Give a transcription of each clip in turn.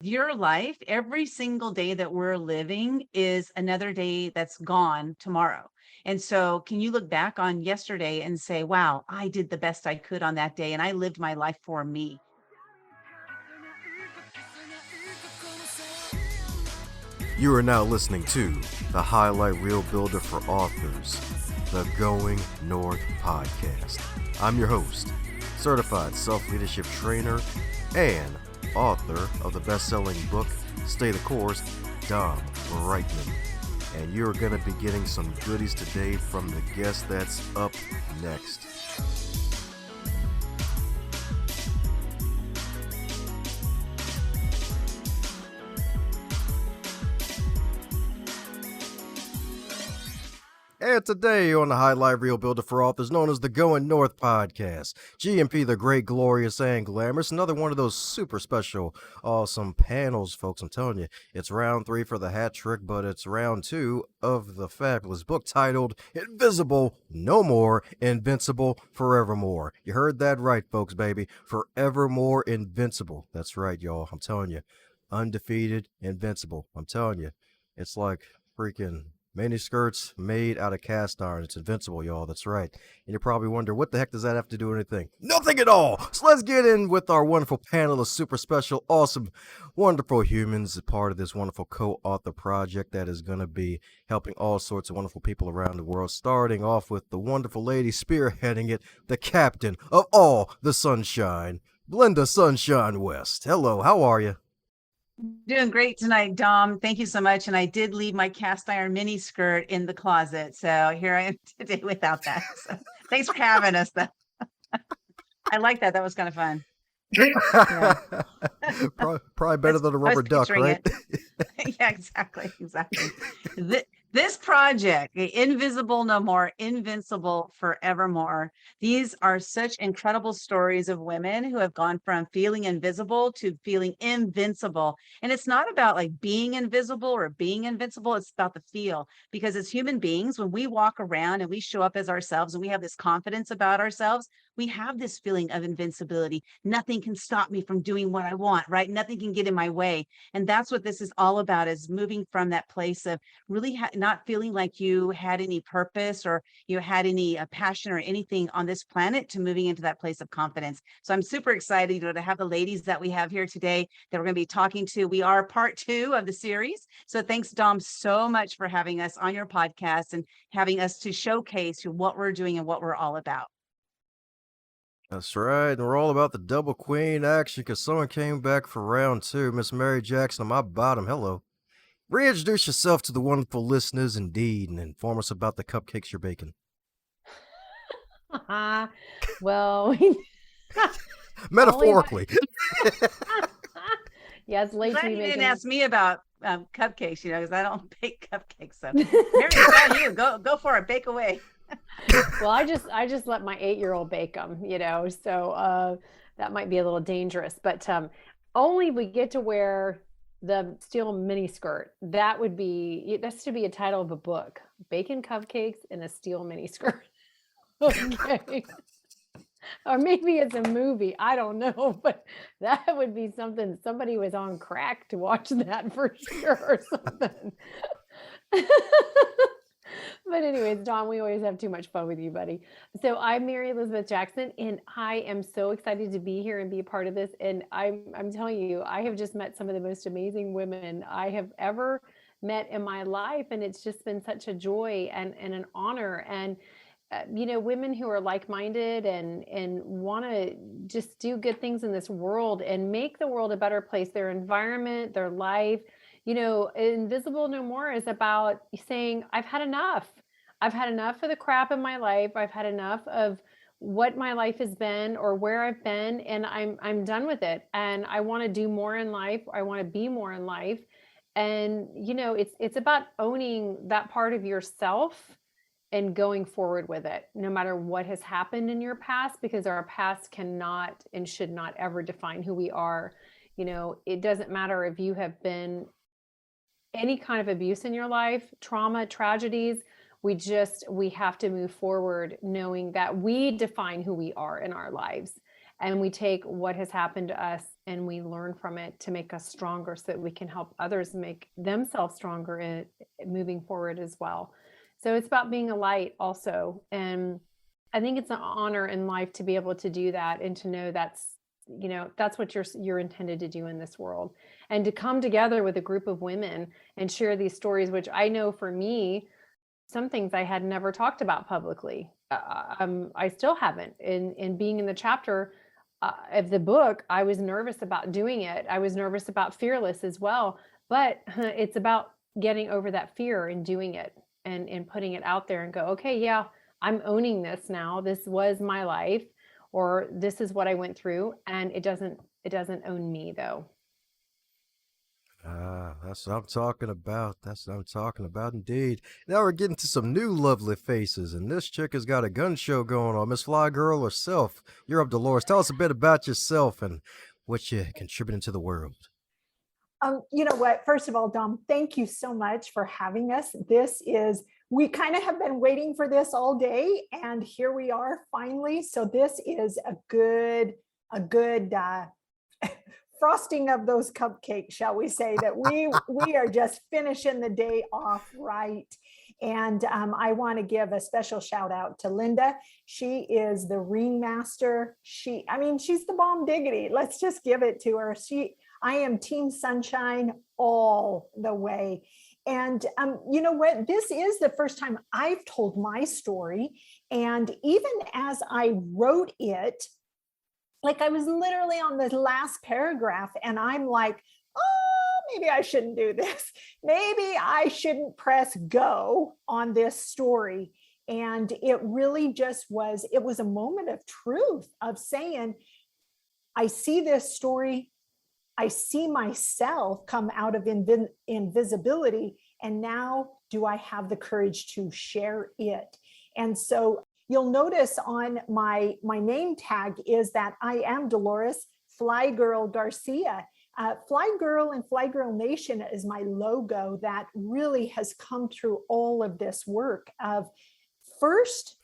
Your life, every single day that we're living is another day that's gone tomorrow. And so, can you look back on yesterday and say, wow, I did the best I could on that day and I lived my life for me? You are now listening to the Highlight Reel Builder for Authors, the Going North podcast. I'm your host, certified self-leadership trainer and author of the best-selling book, Stay the Course, Dom Reitman. And you're going to be getting some goodies today from the guest that's up next. And today on the Highlight Reel Builder for Authors, known as the Going North podcast, GMP, the Great, Glorious, and Glamorous, another one of those super special, awesome panels, folks. I'm telling you, it's round 3 for the hat trick, but it's round 2 of the fabulous book titled Invisible No More, Invincible Forever More. You heard that right, folks, baby. Forevermore invincible. That's right, y'all. I'm telling you, undefeated, invincible. I'm telling you, it's like freaking mini skirts made out of cast iron. It's invincible, y'all. That's right. And you probably wonder, what the heck does that have to do with anything? Nothing at all. So let's get in with our wonderful panel of super special, awesome, wonderful humans, a part of this wonderful co-author project that is going to be helping all sorts of wonderful people around the world, starting off with the wonderful lady spearheading it, the captain of all the sunshine, Lynda Sunshine West. Hello, how are you? Doing great tonight, Dom. Thank you so much. And I did leave my cast iron mini skirt in the closet. So here I am today without that. So thanks for having us, though. I like that. That was kind of fun. Yeah. Probably better than a rubber duck, right? Yeah, exactly. This project, Invisible No More, Invincible Forevermore, these are such incredible stories of women who have gone from feeling invisible to feeling invincible. And it's not about like being invisible or being invincible, it's about the feel. Because as human beings, when we walk around and we show up as ourselves and we have this confidence about ourselves, we have this feeling of invincibility. Nothing can stop me from doing what I want, right? Nothing can get in my way. And that's what this is all about, is moving from that place of really not feeling like you had any purpose or you had any passion or anything on this planet, to moving into that place of confidence. So I'm super excited to have the ladies that we have here today that we're going to be talking to. We are part 2 of the series. So thanks, Dom, so much for having us on your podcast and having us to showcase what we're doing and what we're all about. That's right, and we're all about the double queen action because someone came back for round 2. Miss Mary Jackson on my bottom. Hello. Reintroduce yourself to the wonderful listeners, indeed, and inform us about the cupcakes you're baking. Well, Metaphorically. Yeah, it's late to be You making. didn't ask me about cupcakes, because I don't bake cupcakes. So Mary, it's on you. Go for it. Bake away. Well, I just let my 8-year-old bake them, so that might be a little dangerous, but only we get to wear the steel mini skirt. That's to be a title of a book: Bacon Cupcakes in a Steel Mini Skirt. Okay. Or maybe it's a movie. I don't know, but that would be something. Somebody was on crack to watch that for sure, or something. But anyways, Don, we always have too much fun with you, buddy. So I'm Mary Elizabeth Jackson, and I am so excited to be here and be a part of this. And I'm telling you, I have just met some of the most amazing women I have ever met in my life, and it's just been such a joy and an honor. And women who are like-minded and want to just do good things in this world and make the world a better place, their environment, their life. Invisible No More is about saying, I've had enough. I've had enough of the crap in my life. I've had enough of what my life has been or where I've been, and I'm done with it. And I want to do more in life. I want to be more in life. And it's about owning that part of yourself and going forward with it, no matter what has happened in your past, because our past cannot and should not ever define who we are. It doesn't matter if you have been any kind of abuse in your life, trauma, tragedies. We have to move forward knowing that we define who we are in our lives. And we take what has happened to us and we learn from it to make us stronger so that we can help others make themselves stronger in moving forward as well. So it's about being a light also. And I think it's an honor in life to be able to do that and to know that's what you're intended to do in this world, and to come together with a group of women and share these stories, which I know for me, some things I had never talked about publicly. I still haven't. In being in the chapter of the book, I was nervous about doing it. I was nervous about fearless as well, but it's about getting over that fear and doing it and putting it out there and go, okay, yeah, I'm owning this now. This was my life, or this is what I went through, and it doesn't own me though. That's what I'm talking about. That's what I'm talking about indeed. Now we're getting to some new lovely faces, and this chick has got a gun show going on. Miss Fly Girl herself. You're up, Delores. Tell us a bit about yourself and what you're contributing to the world. You know what? First of all, Dom, thank you so much for having us. We kind of have been waiting for this all day, and here we are finally. So this is a good frosting of those cupcakes, shall we say, that we are just finishing the day off right. And I want to give a special shout out to Lynda. She is the ringmaster. She's the bomb diggity. Let's just give it to her. I am Team Sunshine all the way. And you know what? This is the first time I've told my story. And even as I wrote it, like I was literally on the last paragraph and I'm like, oh, maybe I shouldn't do this. Maybe I shouldn't press go on this story. And it really it was a moment of truth of saying, I see this story. I see myself come out of invisibility, and now do I have the courage to share it? And so you'll notice on my name tag is that I am Delores Fly Girl Garcia. Fly Girl and Fly Girl Nation is my logo that really has come through all of this work of, first,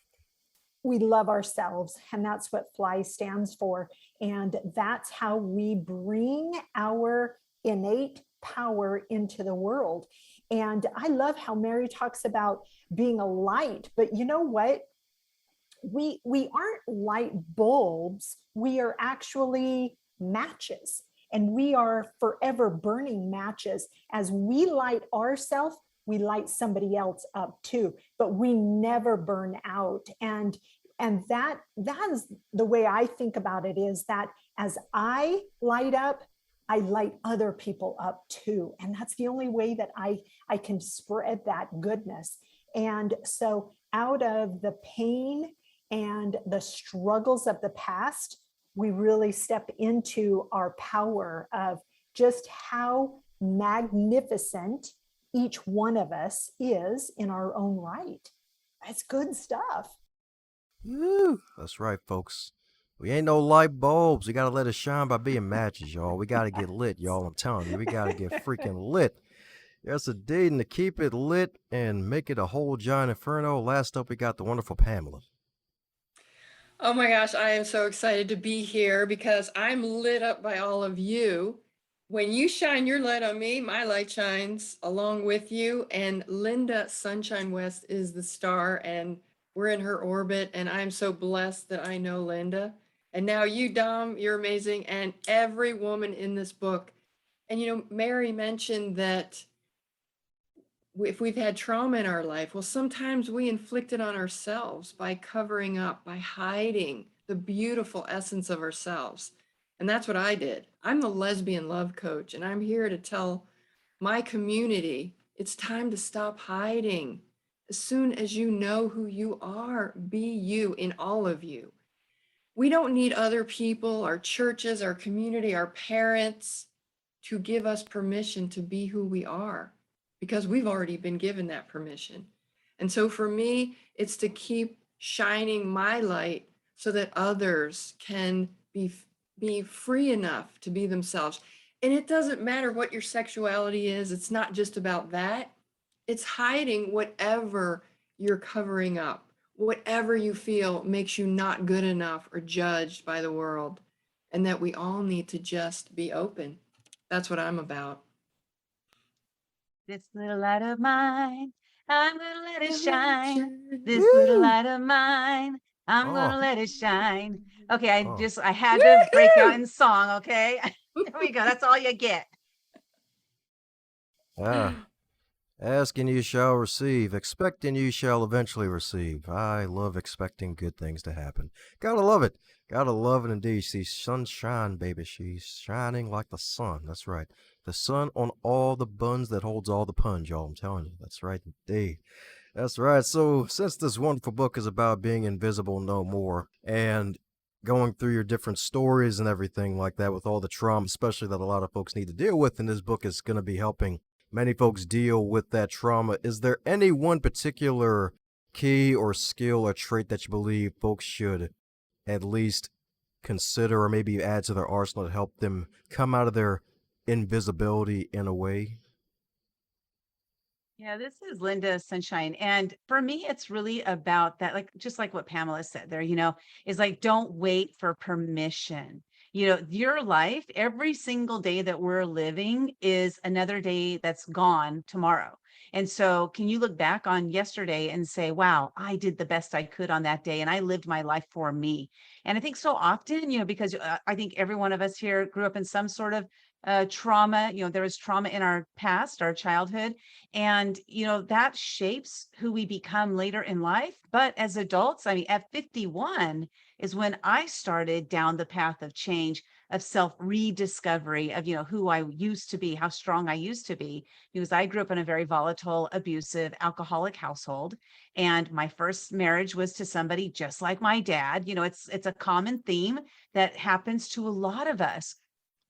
we love ourselves, and that's what FLY stands for. And that's how we bring our innate power into the world. And I love how Mary talks about being a light, but you know what? We aren't light bulbs. We are actually matches, and we are forever burning matches. As we light ourselves, we light somebody else up too, but we never burn out. And that is the way I think about it, is that as I light up, I light other people up too. And that's the only way that I can spread that goodness. And so out of the pain and the struggles of the past, we really step into our power of just how magnificent each one of us is in our own right. That's good stuff. Woo, that's right, folks. We ain't no light bulbs. We got to let it shine by being matches, y'all. We got to get lit, y'all. I'm telling you, we got to get freaking lit. Yes, indeed. And to keep it lit and make it a whole giant inferno, last up, we got the wonderful Pamela. Oh my gosh, I am so excited to be here because I'm lit up by all of you. When you shine your light on me, my light shines along with you. And Lynda Sunshine West is the star, and we're in her orbit. And I'm so blessed that I know Lynda. And now you, Dom, you're amazing. And every woman in this book. And, you know, Mary mentioned that if we've had trauma in our life, well, sometimes we inflict it on ourselves by covering up, by hiding the beautiful essence of ourselves. And that's what I did. I'm the lesbian love coach, and I'm here to tell my community it's time to stop hiding. As soon as you know who you are, be you in all of you. We don't need other people, our churches, our community, our parents to give us permission to be who we are, because we've already been given that permission. And so for me, it's to keep shining my light so that others can be free enough to be themselves. And it doesn't matter what your sexuality is. It's not just about that. It's hiding whatever you're covering up, whatever you feel makes you not good enough or judged by the world, and that we all need to just be open. That's what I'm about. This little light of mine, I'm gonna let it shine. This little Woo! light of mine, I'm Oh, gonna let it shine. Okay, oh. I had to break out Woohoo! in song, okay? There we go. That's all you get. Ah. Ask and you shall receive. Expect and you shall eventually receive. I love expecting good things to happen. Gotta love it. Gotta love it indeed. She's sunshine, baby. She's shining like the sun. That's right. The sun on all the buns that holds all the puns, y'all. I'm telling you. That's right indeed. That's right. So, since this wonderful book is about being invisible no more and going through your different stories and everything like that with all the trauma, especially that a lot of folks need to deal with, and this book is going to be helping many folks deal with that trauma. Is there any one particular key or skill or trait that you believe folks should at least consider or maybe add to their arsenal to help them come out of their invisibility in a way? Yeah, this is Linda Sunshine. And for me, it's really about that, like just like what Pamela said there, is like, don't wait for permission. Your life, every single day that we're living is another day that's gone tomorrow. And so, can you look back on yesterday and say, wow, I did the best I could on that day and I lived my life for me? And I think so often, because I think every one of us here grew up in some sort of trauma. There was trauma in our past, our childhood, and, that shapes who we become later in life. But as adults, I mean, at 51 is when I started down the path of change, of self rediscovery of, who I used to be, how strong I used to be, because I grew up in a very volatile, abusive, alcoholic household. And my first marriage was to somebody just like my dad. It's a common theme that happens to a lot of us,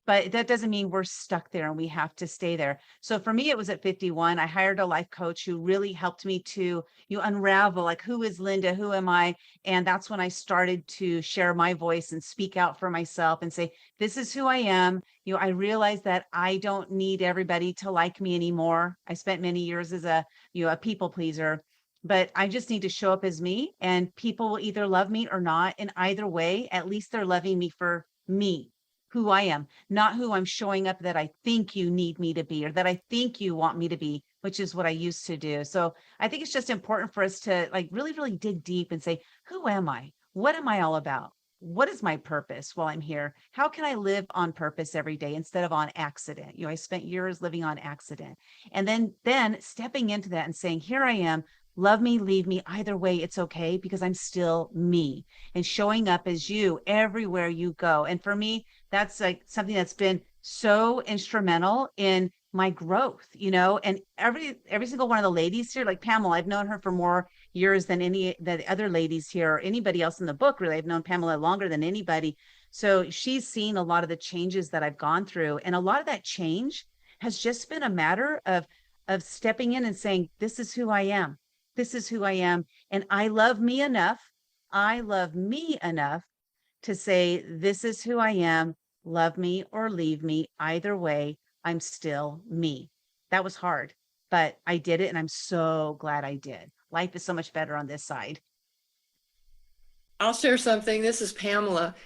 but that doesn't mean we're stuck there and we have to stay there. So for me, it was at 51. I hired a life coach who really helped me to unravel, like, who is Lynda? Who am I? And that's when I started to share my voice and speak out for myself and say, this is who I am. I realized that I don't need everybody to like me anymore. I spent many years as a people pleaser, but I just need to show up as me, and people will either love me or not. And either way, at least they're loving me for me, who I am, not who I'm showing up that I think you need me to be or that I think you want me to be, which is what I used to do. So I think it's just important for us to, like, really, really dig deep and say, who am I? What am I all about? What is my purpose while I'm here? How can I live on purpose every day instead of on accident? I spent years living on accident. And then stepping into that and saying, here I am, love me, leave me, either way, it's okay, because I'm still me, and showing up as you everywhere you go. And for me, that's like something that's been so instrumental in my growth, and every single one of the ladies here, like Pamela, I've known her for more years than any the other ladies here or anybody else in the book. Really, I've known Pamela longer than anybody. So she's seen a lot of the changes that I've gone through, and a lot of that change has just been a matter of stepping in and saying, this is who I am. This is who I am, and I love me enough. I love me enough to say, this is who I am. Love me or leave me. Either way, I'm still me. That was hard, but I did it. And I'm so glad I did. Life is so much better on this side. I'll share something. This is Pamela.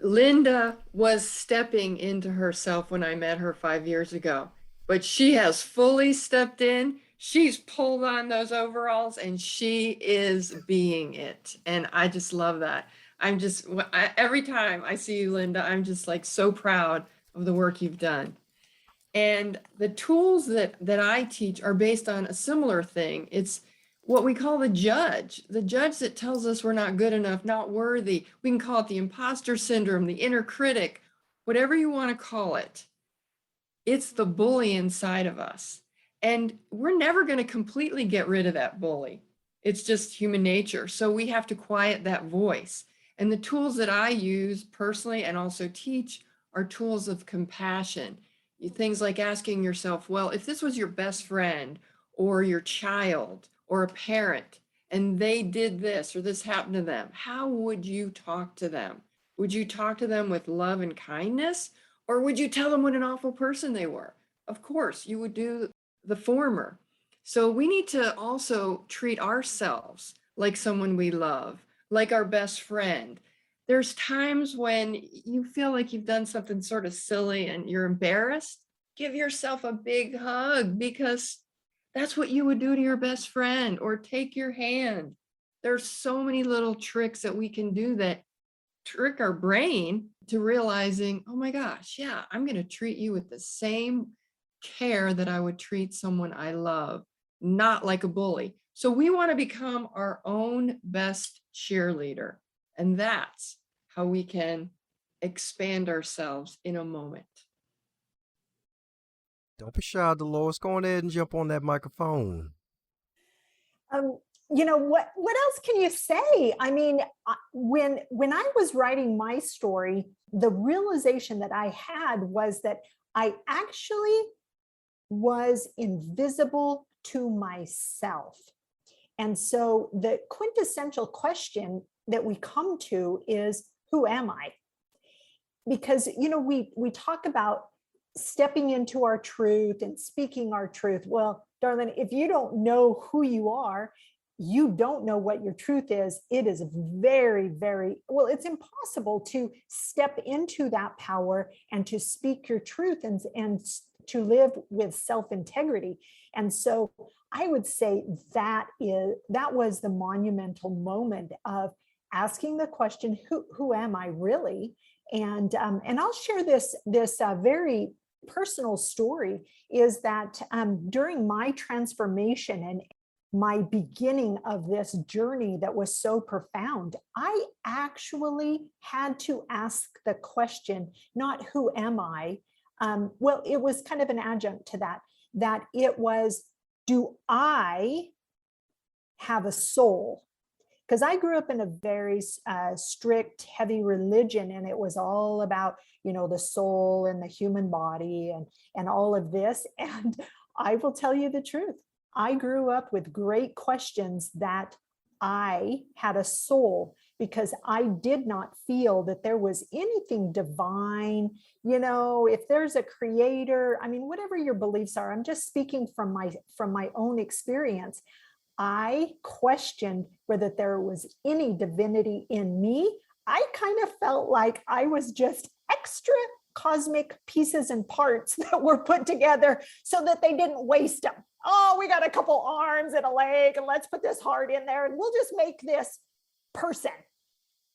Lynda was stepping into herself when I met her 5 years ago, but she has fully stepped in. She's pulled on those overalls and she is being it. And I just love that. Every time I see you, Lynda, I'm just like so proud of the work you've done. And the tools that I teach are based on a similar thing. It's what we call the judge that tells us we're not good enough, not worthy. We can call it the imposter syndrome, the inner critic, whatever you want to call it. It's the bully inside of us. And we're never going to completely get rid of that bully. It's just human nature. So we have to quiet that voice. And the tools that I use personally and also teach are tools of compassion. Things like asking yourself, well, if this was your best friend or your child or a parent and they did this or this happened to them, how would you talk to them? Would you talk to them with love and kindness? Or would you tell them what an awful person they were? Of course, you would do the former. So we need to also treat ourselves like someone we love, like our best friend. There's times when you feel like you've done something sort of silly and you're embarrassed. Give yourself a big hug, because that's what you would do to your best friend, or take your hand. There's so many little tricks that we can do that trick our brain to realizing, oh my gosh, yeah, I'm going to treat you with the same care that I would treat someone I love, not like a bully. So we want to become our own best cheerleader. And that's how we can expand ourselves in a moment. Don't be shy, Delores. Go on ahead and jump on that microphone. You know, what else can you say? I mean, when I was writing my story, the realization that I had was that I actually was invisible to myself. And so the quintessential question that we come to is, who am I? Because, you know, we talk about stepping into our truth and speaking our truth. Well, darling, if you don't know who you are, you don't know what your truth is. It is very, very, well, it's impossible to step into that power and to speak your truth and to live with self-integrity. And so I would say that was the monumental moment of asking the question, who am I really? And I'll share this very personal story, is that during my transformation and my beginning of this journey that was so profound, I actually had to ask the question, not who am I? Well, it was kind of an adjunct to that it was, do I have a soul? Because I grew up in a very strict, heavy religion, and it was all about, you know, the soul and the human body and all of this. And I will tell you the truth. I grew up with great questions that I had a soul, because I did not feel that there was anything divine. You know, if there's a creator, I mean, whatever your beliefs are, I'm just speaking from my own experience. I questioned whether there was any divinity in me. I kind of felt like I was just extra cosmic pieces and parts that were put together so that they didn't waste them. Oh, we got a couple arms and a leg, and let's put this heart in there, and we'll just make this person.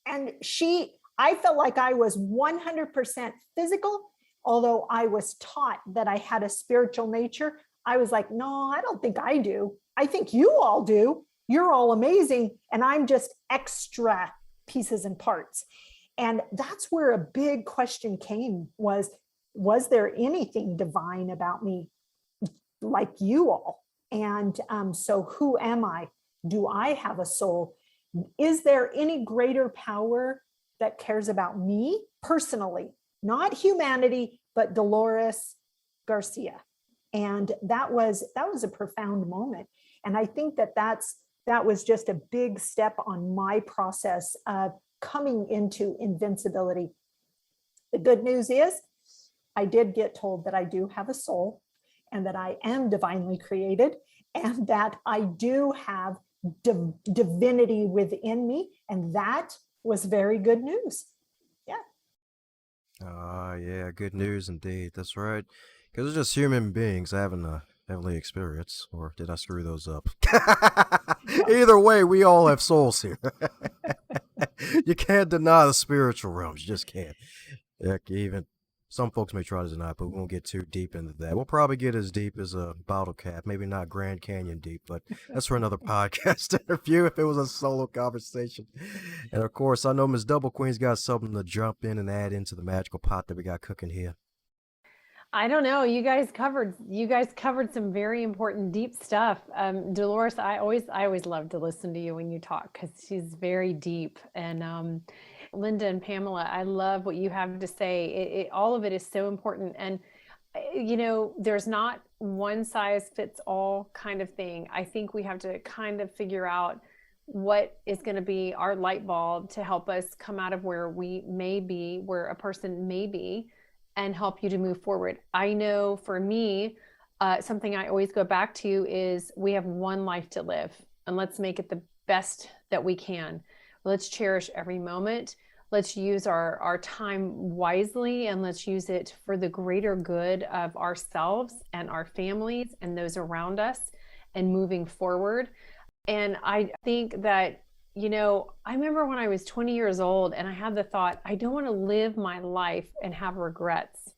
And I felt like I was 100% physical, although I was taught that I had a spiritual nature. I was like, no, I don't think I do. I think you all do. You're all amazing. And I'm just extra pieces and parts. And that's where a big question came, was there anything divine about me like you all? And so who am I? Do I have a soul? Is there any greater power that cares about me personally? Not humanity, but Delores Garcia. And that was a profound moment. And I think that was just a big step on my process of coming into invincibility. The good news is I did get told that I do have a soul, and that I am divinely created, and that I do have divinity within me. And that was very good news. Yeah. Yeah, good news indeed. That's right. Because it's just human beings having a heavenly experience. Or did I screw those up? Either way, we all have souls here. You can't deny the spiritual realms. You just can't. Heck, even some folks may try to deny it, but we won't get too deep into that. We'll probably get as deep as a bottle cap, maybe not Grand Canyon deep, but that's for another podcast interview if it was a solo conversation. And of course, I know Miss Double Queen's got something to jump in and add into the magical pot that we got cooking here. I don't know. You guys covered some very important, deep stuff. Delores, I always love to listen to you when you talk, because she's very deep. And Lynda and Pamela, I love what you have to say. All of it is so important. And you know, there's not one size fits all kind of thing. I think we have to kind of figure out what is going to be our light bulb to help us come out of where we may be, where a person may be, and help you to move forward. I know for me, something I always go back to is we have one life to live, and let's make it the best that we can. Let's cherish every moment. Let's use our time wisely, and let's use it for the greater good of ourselves and our families and those around us and moving forward. And I think that, I remember when I was 20 years old and I had the thought, I don't want to live my life and have regrets.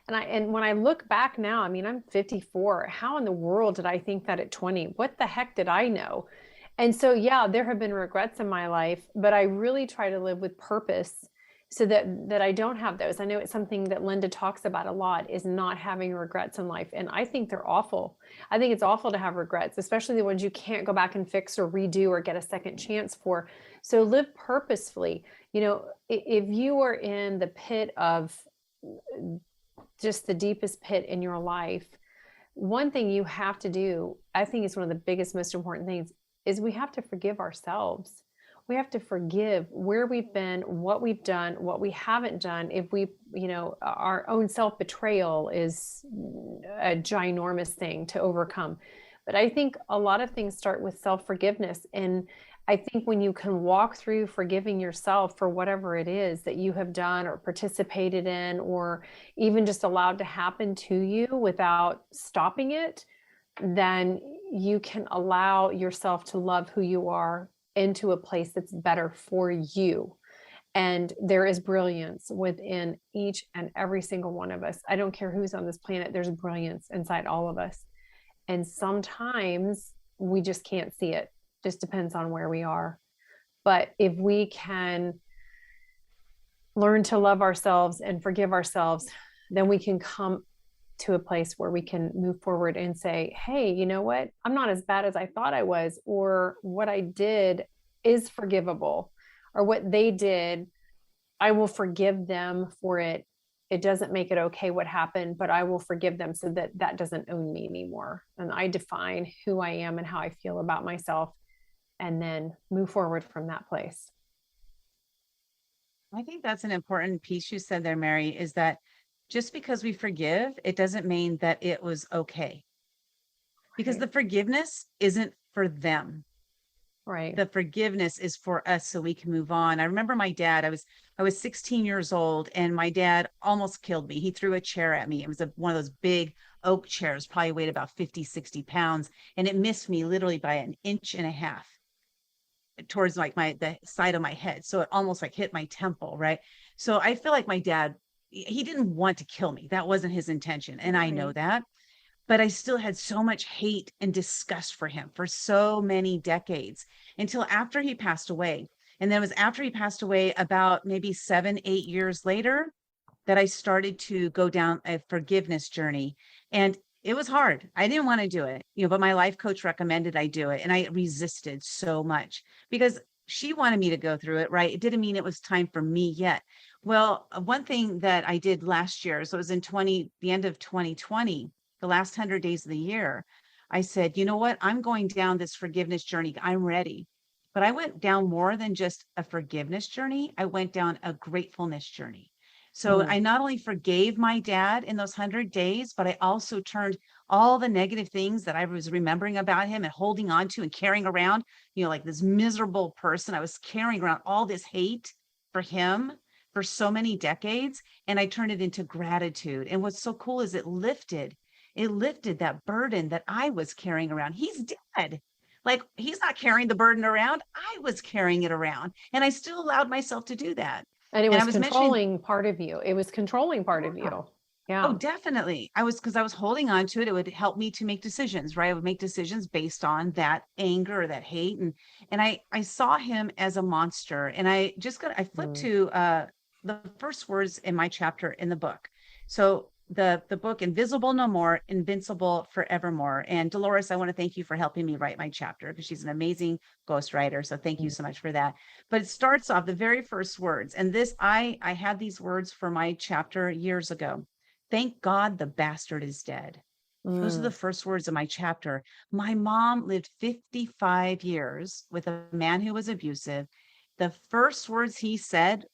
And when I look back now, I mean, I'm 54. How in the world did I think that at 20? What the heck did I know? And so, yeah, there have been regrets in my life, but I really try to live with purpose so that I don't have those. I know it's something that Lynda talks about a lot, is not having regrets in life. And I think they're awful. I think it's awful to have regrets, especially the ones you can't go back and fix or redo or get a second chance for. So live purposefully. If you are in the pit of just the deepest pit in your life, one thing you have to do, I think it's one of the biggest, most important things, is we have to forgive ourselves. We have to forgive where we've been, what we've done, what we haven't done. If we, our own self-betrayal is a ginormous thing to overcome. But I think a lot of things start with self-forgiveness. And I think when you can walk through forgiving yourself for whatever it is that you have done or participated in, or even just allowed to happen to you without stopping it, then you can allow yourself to love who you are into a place that's better for you. And there is brilliance within each and every single one of us. I don't care who's on this planet, there's brilliance inside all of us. And sometimes we just can't see it. Just depends on where we are. But if we can learn to love ourselves and forgive ourselves, then we can come to a place where we can move forward and say, hey, you know what? I'm not as bad as I thought I was, or what I did is forgivable, or what they did, I will forgive them for it. It doesn't make it okay what happened, but I will forgive them so that that doesn't own me anymore. And I define who I am and how I feel about myself, and then move forward from that place. I think that's an important piece you said there, Mary, is that just because we forgive, it doesn't mean that it was okay. Because the forgiveness isn't for them. Right. The forgiveness is for us so we can move on. I remember my dad, I was 16 years old and my dad almost killed me. He threw a chair at me. It was one of those big oak chairs, probably weighed about 50, 60 pounds. And it missed me literally by an inch and a half towards like the side of my head. So it almost like hit my temple. Right. So I feel like my dad, he didn't want to kill me. That wasn't his intention. And I know that, but I still had so much hate and disgust for him for so many decades until after he passed away. And then it was after he passed away about maybe 7, 8 years later that I started to go down a forgiveness journey. And it was hard. I didn't want to do it, but my life coach recommended I do it. And I resisted so much because she wanted me to go through it, right? It didn't mean it was time for me yet. Well, one thing that I did last year, so it was in the end of 2020, the last 100 days of the year, I said, you know what? I'm going down this forgiveness journey. I'm ready. But I went down more than just a forgiveness journey. I went down a gratefulness journey. So I not only forgave my dad in those 100 days, but I also turned all the negative things that I was remembering about him and holding on to and carrying around, like this miserable person. I was carrying around all this hate for him for so many decades. And I turned it into gratitude. And what's so cool is it lifted that burden that I was carrying around. He's dead. Like he's not carrying the burden around. I was carrying it around. And I still allowed myself to do that. And it I was controlling part of you. It was controlling part of you. Yeah. Oh, definitely. Because I was holding on to it. It would help me to make decisions, right? I would make decisions based on that anger or that hate. And I saw him as a monster. And I flipped to the first words in my chapter in the book. So the book Invisible No More, Invincible Forever More. And Delores, I want to thank you for helping me write my chapter because she's an amazing ghostwriter. So thank you so much for that. But it starts off the very first words. And I had these words for my chapter years ago. Thank God the bastard is dead. Those are the first words of my chapter. My mom lived 55 years with a man who was abusive. The first words she said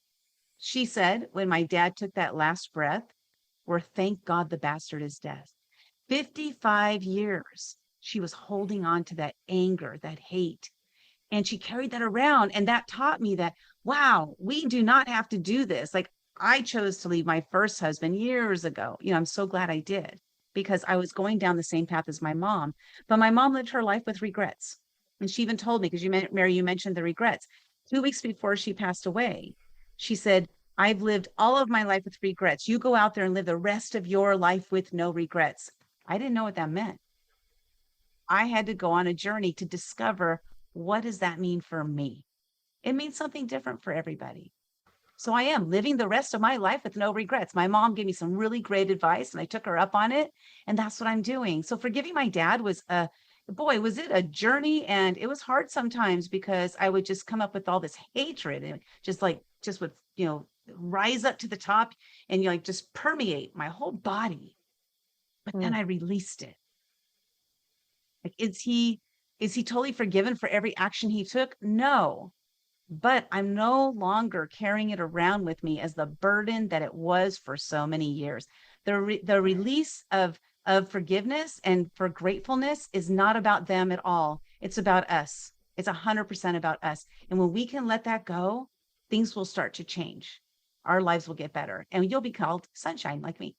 when my dad took that last breath were, thank God the bastard is dead. 55 years she was holding on to that anger, that hate. And she carried that around. And that taught me that, wow, we do not have to do this. Like, I chose to leave my first husband years ago. I'm so glad I did, because I was going down the same path as my mom. But my mom lived her life with regrets. And she even told me, because Mary, you mentioned the regrets. 2 weeks before she passed away, she said, I've lived all of my life with regrets. You go out there and live the rest of your life with no regrets. I didn't know what that meant. I had to go on a journey to discover, what does that mean for me? It means something different for everybody. So I am living the rest of my life with no regrets. My mom gave me some really great advice and I took her up on it. And that's what I'm doing. So forgiving my dad was was it a journey? And it was hard sometimes, because I would just come up with all this hatred and just would, rise up to the top and just permeate my whole body. But then I released it. Like, is he totally forgiven for every action he took? No, but I'm no longer carrying it around with me as the burden that it was for so many years. The release of forgiveness and for gratefulness is not about them at all. It's about us. It's 100% about us. And when we can let that go, things will start to change. Our lives will get better, and you'll be called sunshine like me.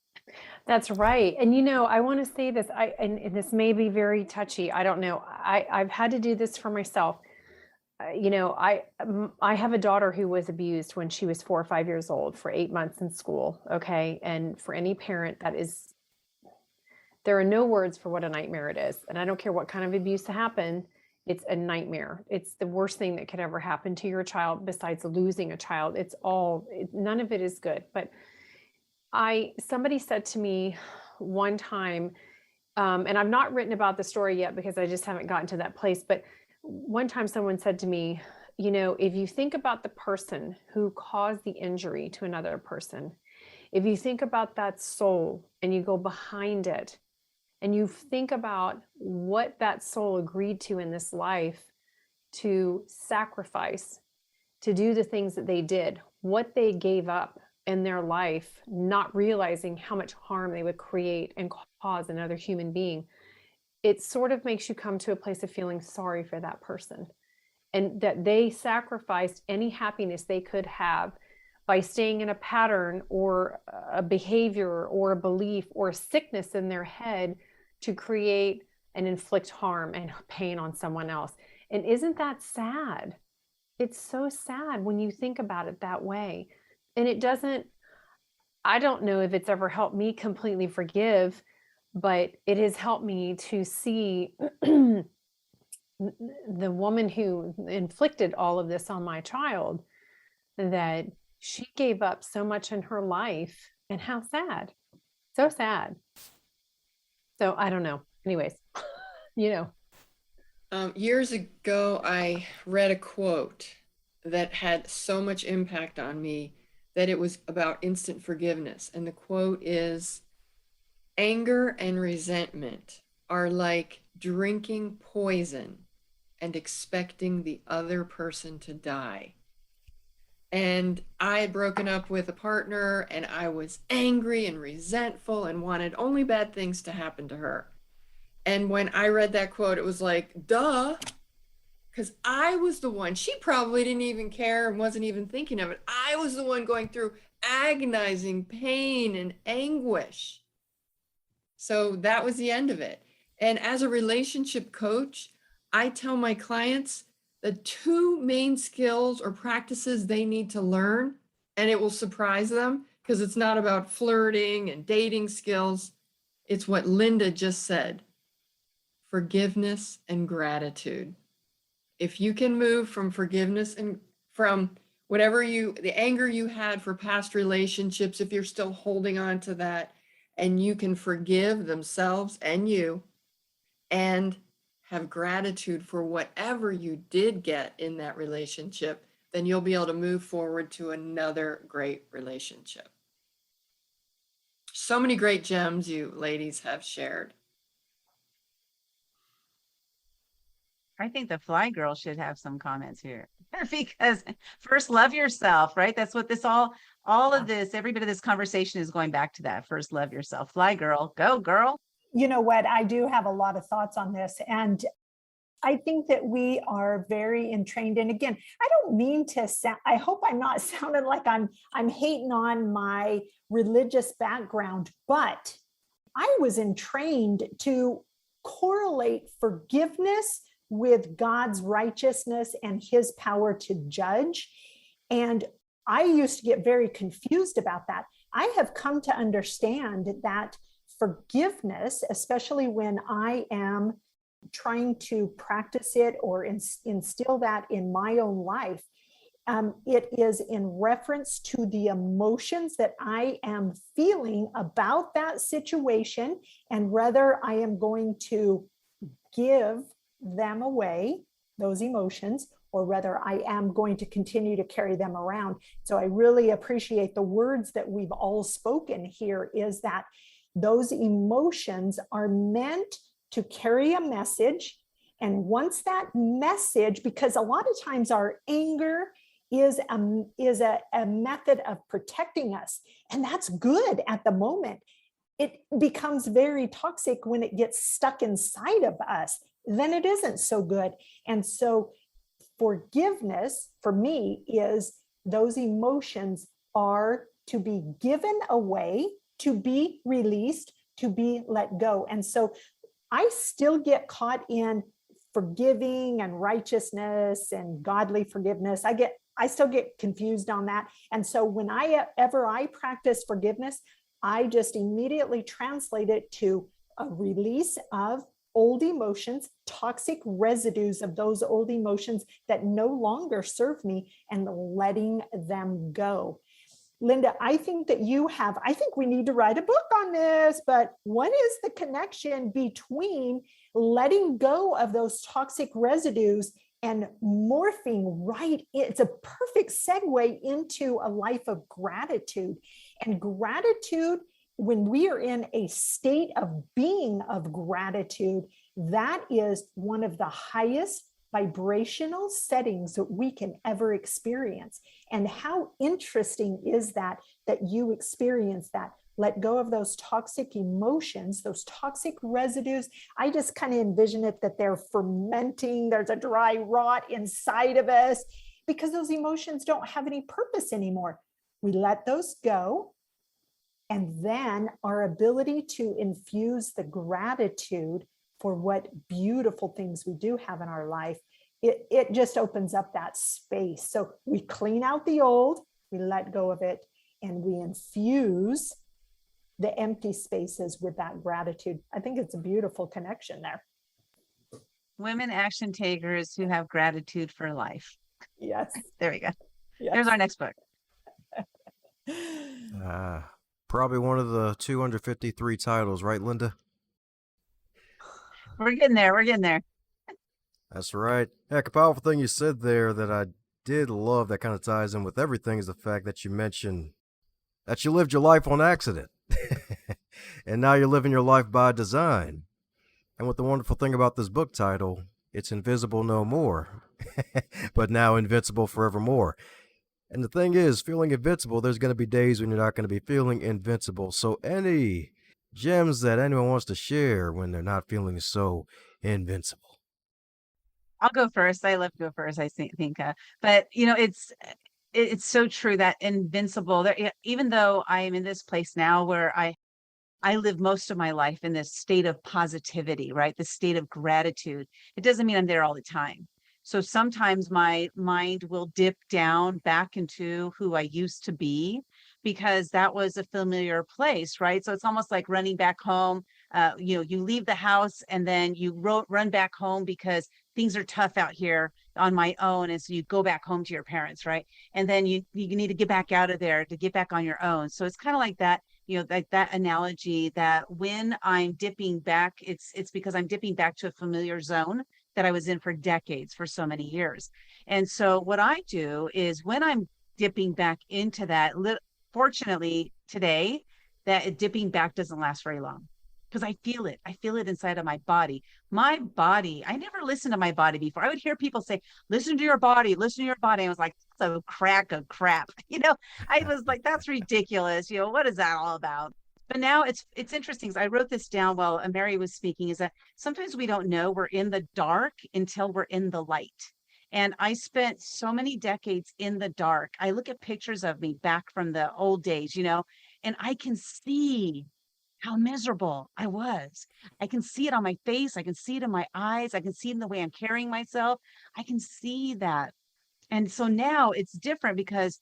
That's right. And I want to say this, and this may be very touchy. I don't know. I've had to do this for myself. I have a daughter who was abused when she was 4 or 5 years old for 8 months in school. Okay. And for any parent, there are no words for what a nightmare it is. And I don't care what kind of abuse happened. It's a nightmare. It's the worst thing that could ever happen to your child besides losing a child. None of it is good. But somebody said to me one time, and I've not written about the story yet because I just haven't gotten to that place. But one time someone said to me, if you think about the person who caused the injury to another person, if you think about that soul and you go behind it and you think about what that soul agreed to in this life to sacrifice, to do the things that they did, what they gave up in their life, not realizing how much harm they would create and cause another human being, it sort of makes you come to a place of feeling sorry for that person, and that they sacrificed any happiness they could have by staying in a pattern or a behavior or a belief or a sickness in their head to create and inflict harm and pain on someone else. And isn't that sad? It's so sad when you think about it that way. And I don't know if it's ever helped me completely forgive, but it has helped me to see the woman who inflicted all of this on my child, that she gave up so much in her life, and how sad. So sad. So I don't know. Anyways, Years ago, I read a quote that had so much impact on me that it was about instant forgiveness. And the quote is, anger and resentment are like drinking poison and expecting the other person to die. And I had broken up with a partner and I was angry and resentful and wanted only bad things to happen to her. And when I read that quote, it was like, duh, because I was the one. She probably didn't even care and wasn't even thinking of it. I was the one going through agonizing pain and anguish. So that was the end of it. And as a relationship coach, I tell my clients the 2 main skills or practices they need to learn, and it will surprise them because it's not about flirting and dating skills. It's what Lynda just said: forgiveness and gratitude. If you can move from forgiveness and from the anger you had for past relationships, if you're still holding on to that, and you can forgive themselves and you, and have gratitude for whatever you did get in that relationship, then you'll be able to move forward to another great relationship. So many great gems you ladies have shared. I think the Fly Girl should have some comments here because first love yourself, right? That's what all of this, every bit of this conversation is going back to that. First love yourself. Fly Girl, go girl. You know what? I do have a lot of thoughts on this. And I think that we are very entrained. And again, I don't mean to sound, I hope I'm not sounding like I'm hating on my religious background, but I was entrained to correlate forgiveness with God's righteousness and his power to judge. And I used to get very confused about that. I have come to understand that forgiveness, especially when I am trying to practice it or instill that in my own life, it is in reference to the emotions that I am feeling about that situation and whether I am going to give them away, those emotions, or whether I am going to continue to carry them around. So I really appreciate the words that we've all spoken here, is that those emotions are meant to carry a message. And once that message, because a lot of times our anger is a method of protecting us, and that's good at the moment. It becomes very toxic when it gets stuck inside of us. Then it isn't so good. And so forgiveness for me is those emotions are to be given away, to be released, to be let go. And so I still get caught in forgiving and righteousness and godly forgiveness. I still get confused on that. And so when I practice forgiveness, I just immediately translate it to a release of old emotions, toxic residues of those old emotions that no longer serve me, and letting them go. Lynda, I think we need to write a book on this, but what is the connection between letting go of those toxic residues and morphing right? It's a perfect segue into a life of gratitude. And gratitude, when we are in a state of being of gratitude, that is one of the highest vibrational settings that we can ever experience. And how interesting is that you experience that? Let go of those toxic emotions, those toxic residues. I just kind of envision it that they're fermenting. There's a dry rot inside of us because those emotions don't have any purpose anymore. We let those go. And then our ability to infuse the gratitude for what beautiful things we do have in our life, it just opens up that space. So we clean out the old, we let go of it, and we infuse the empty spaces with that gratitude. I think it's a beautiful connection there. Women action takers who have gratitude for life. Yes. There we go. Yes. There's our next book. Probably one of the 253 titles, right, Lynda? We're getting there. We're getting there. That's right. Heck, a powerful thing you said there that I did love that kind of ties in with everything is the fact that you mentioned that you lived your life on accident. And now you're living your life by design. And what the wonderful thing about this book title, it's Invisible No More, but now Invincible Forever More. And the thing is, feeling invincible, there's going to be days when you're not going to be feeling invincible. So any gems that anyone wants to share when they're not feeling so invincible? I'll go first. I love to go first, I think. But it's so true that invincible. Even though I am in this place now where I live most of my life in this state of positivity, right? The state of gratitude. It doesn't mean I'm there all the time. So sometimes my mind will dip down back into who I used to be because that was a familiar place, right? So it's almost like running back home. You leave the house and then you run back home because things are tough out here on my own. And so you go back home to your parents, right? And then you need to get back out of there to get back on your own. So it's kind of like that. Like that analogy that when I'm dipping back, it's because I'm dipping back to a familiar zone that I was in for decades, for so many years. And so what I do is when I'm dipping back into that, fortunately today, that dipping back doesn't last very long because I feel it. I feel it inside of my body. My body, I never listened to my body before. I would hear people say, listen to your body, listen to your body. I was like, that's a crack of crap. I was like, that's ridiculous. What is that all about? But now it's interesting. 'Cause I wrote this down while Mary was speaking, is that sometimes we don't know we're in the dark until we're in the light. And I spent so many decades in the dark. I look at pictures of me back from the old days, and I can see how miserable I was. I can see it on my face. I can see it in my eyes. I can see it in the way I'm carrying myself. I can see that. And so now it's different because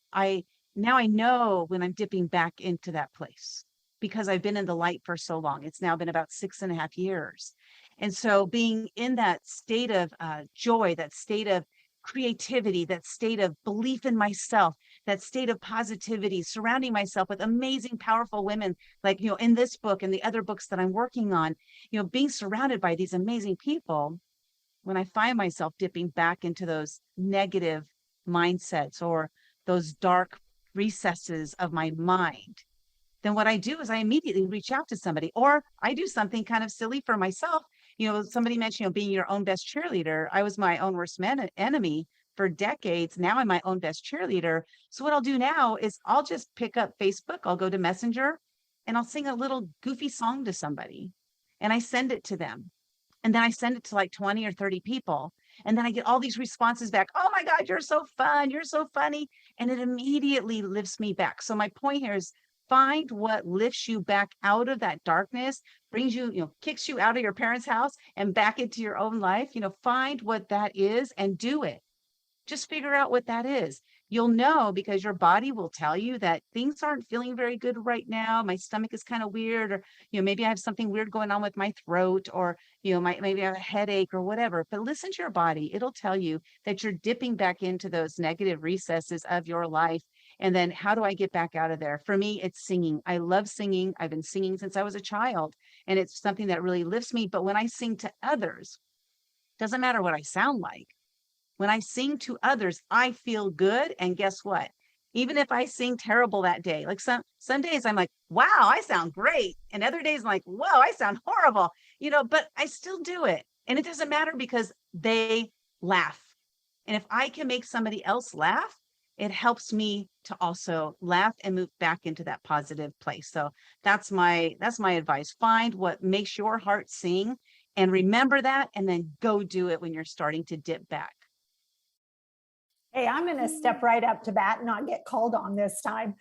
now I know when I'm dipping back into that place because I've been in the light for so long. It's now been about 6.5 years. And so being in that state of joy, that state of creativity, that state of belief in myself, that state of positivity, surrounding myself with amazing, powerful women, like, in this book and the other books that I'm working on, being surrounded by these amazing people, when I find myself dipping back into those negative mindsets or those dark recesses of my mind, then what I do is I immediately reach out to somebody, or I do something kind of silly for myself. Somebody mentioned, being your own best cheerleader. I was my own worst enemy for decades. Now I'm my own best cheerleader. So what I'll do now is I'll just pick up Facebook. I'll go to Messenger and I'll sing a little goofy song to somebody and I send it to them. And then I send it to like 20 or 30 people. And then I get all these responses back. Oh my God, you're so fun. You're so funny. And it immediately lifts me back. So my point here is find what lifts you back out of that darkness, brings you, kicks you out of your parents' house and back into your own life. Find what that is and do it. Just figure out what that is. You'll know because your body will tell you that things aren't feeling very good right now. My stomach is kind of weird, or, maybe I have something weird going on with my throat, or, maybe I have a headache or whatever. But listen to your body. It'll tell you that you're dipping back into those negative recesses of your life. And then how do I get back out of there? For me, it's singing. I love singing. I've been singing since I was a child, and it's something that really lifts me. But when I sing to others, doesn't matter what I sound like. When I sing to others, I feel good. And guess what? Even if I sing terrible that day, like some days I'm like, wow, I sound great. And other days I'm like, whoa, I sound horrible, but I still do it. And it doesn't matter because they laugh. And if I can make somebody else laugh, it helps me to also laugh and move back into that positive place. So that's my advice. Find what makes your heart sing and remember that, and then go do it when you're starting to dip back. Hey, I'm going to step right up to bat and not get called on this time.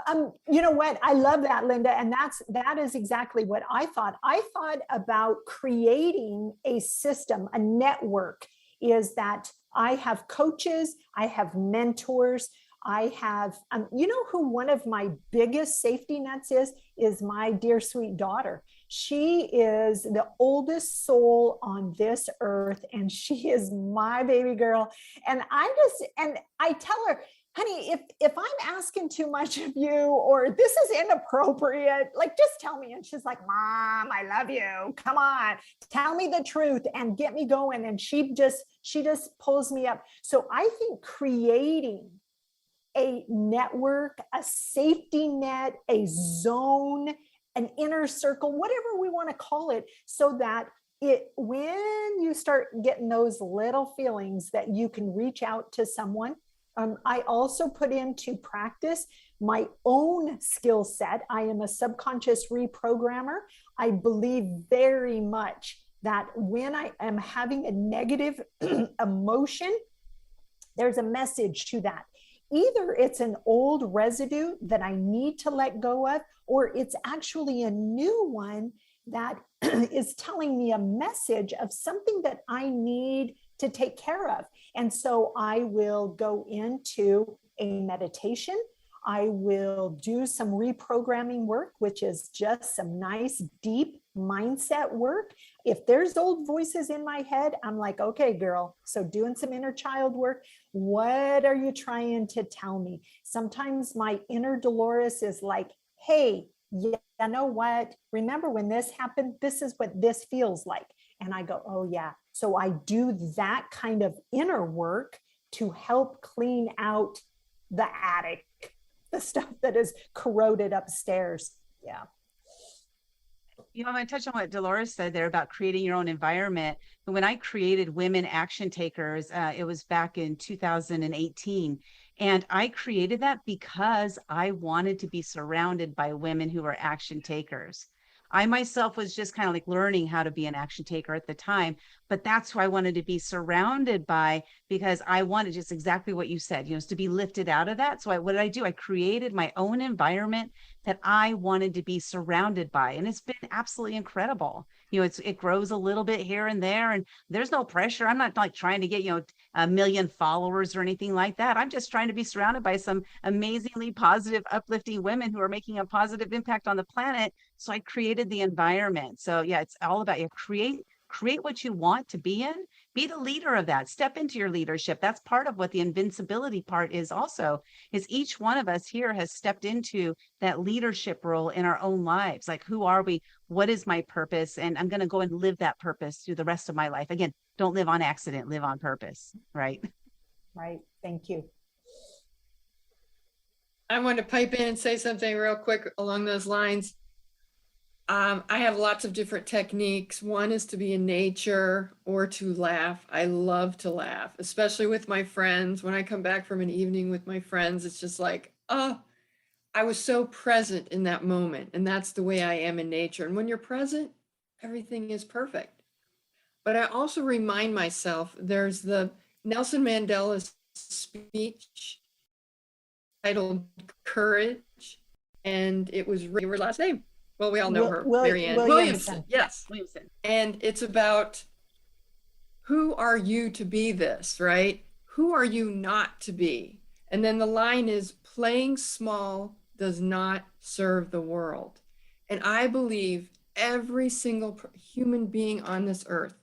You know what? I love that, Lynda. And that is exactly what I thought. I thought about creating a system, a network, is that I have coaches, I have mentors, I have, who one of my biggest safety nets is my dear sweet daughter. She is the oldest soul on this earth, and she is my baby girl. And I tell her, honey, if I'm asking too much of you, or this is inappropriate, like, just tell me. And she's like, Mom, I love you. Come on, tell me the truth and get me going. And she just pulls me up. So I think creating a network, a safety net, a zone, an inner circle, whatever we want to call it, so that when you start getting those little feelings, that you can reach out to someone. I also put into practice my own skill set. I am a subconscious reprogrammer. I believe very much that when I am having a negative emotion, there's a message to that. Either it's an old residue that I need to let go of, or it's actually a new one that is telling me a message of something that I need to take care of. And so I will go into a meditation. I will do some reprogramming work, which is just some nice, deep mindset work. If there's old voices in my head, I'm like, okay, girl. So doing some inner child work. What are you trying to tell me? Sometimes my inner Delores is like, hey, you know what? Remember when this happened? This is what this feels like. And I go, oh yeah. So I do that kind of inner work to help clean out the attic, the stuff that is corroded upstairs. Yeah. I'm going to touch on what Delores said there about creating your own environment. When I created Women Action Takers, it was back in 2018. And I created that because I wanted to be surrounded by women who were action takers. I myself was just kind of like learning how to be an action taker at the time, but that's who I wanted to be surrounded by, because I wanted just exactly what you said, is to be lifted out of that. So what did I do? I created my own environment that I wanted to be surrounded by. And it's been absolutely incredible. It grows a little bit here and there, and there's no pressure. I'm not like trying to get, 1 million followers or anything like that. I'm just trying to be surrounded by some amazingly positive, uplifting women who are making a positive impact on the planet. So I created the environment. So yeah, it's all about you create what you want to be in, be the leader of that, step into your leadership. That's part of what the invincibility part is also, is each one of us here has stepped into that leadership role in our own lives. Like, who are we? What is my purpose? And I'm going to go and live that purpose through the rest of my life. Again, don't live on accident, live on purpose, right? Right. Thank you. I want to pipe in and say something real quick along those lines. I have lots of different techniques. One is to be in nature or to laugh. I love to laugh, especially with my friends. When I come back from an evening with my friends, it's just like, oh, I was so present in that moment. And that's the way I am in nature. And when you're present, everything is perfect. But I also remind myself, there's the Nelson Mandela's speech titled Courage, and it was her last name. Well, we all know her, Marianne Williamson. Yes, Williamson. And it's about, who are you to be this, right? Who are you not to be? And then the line is, playing small does not serve the world. And I believe every single human being on this earth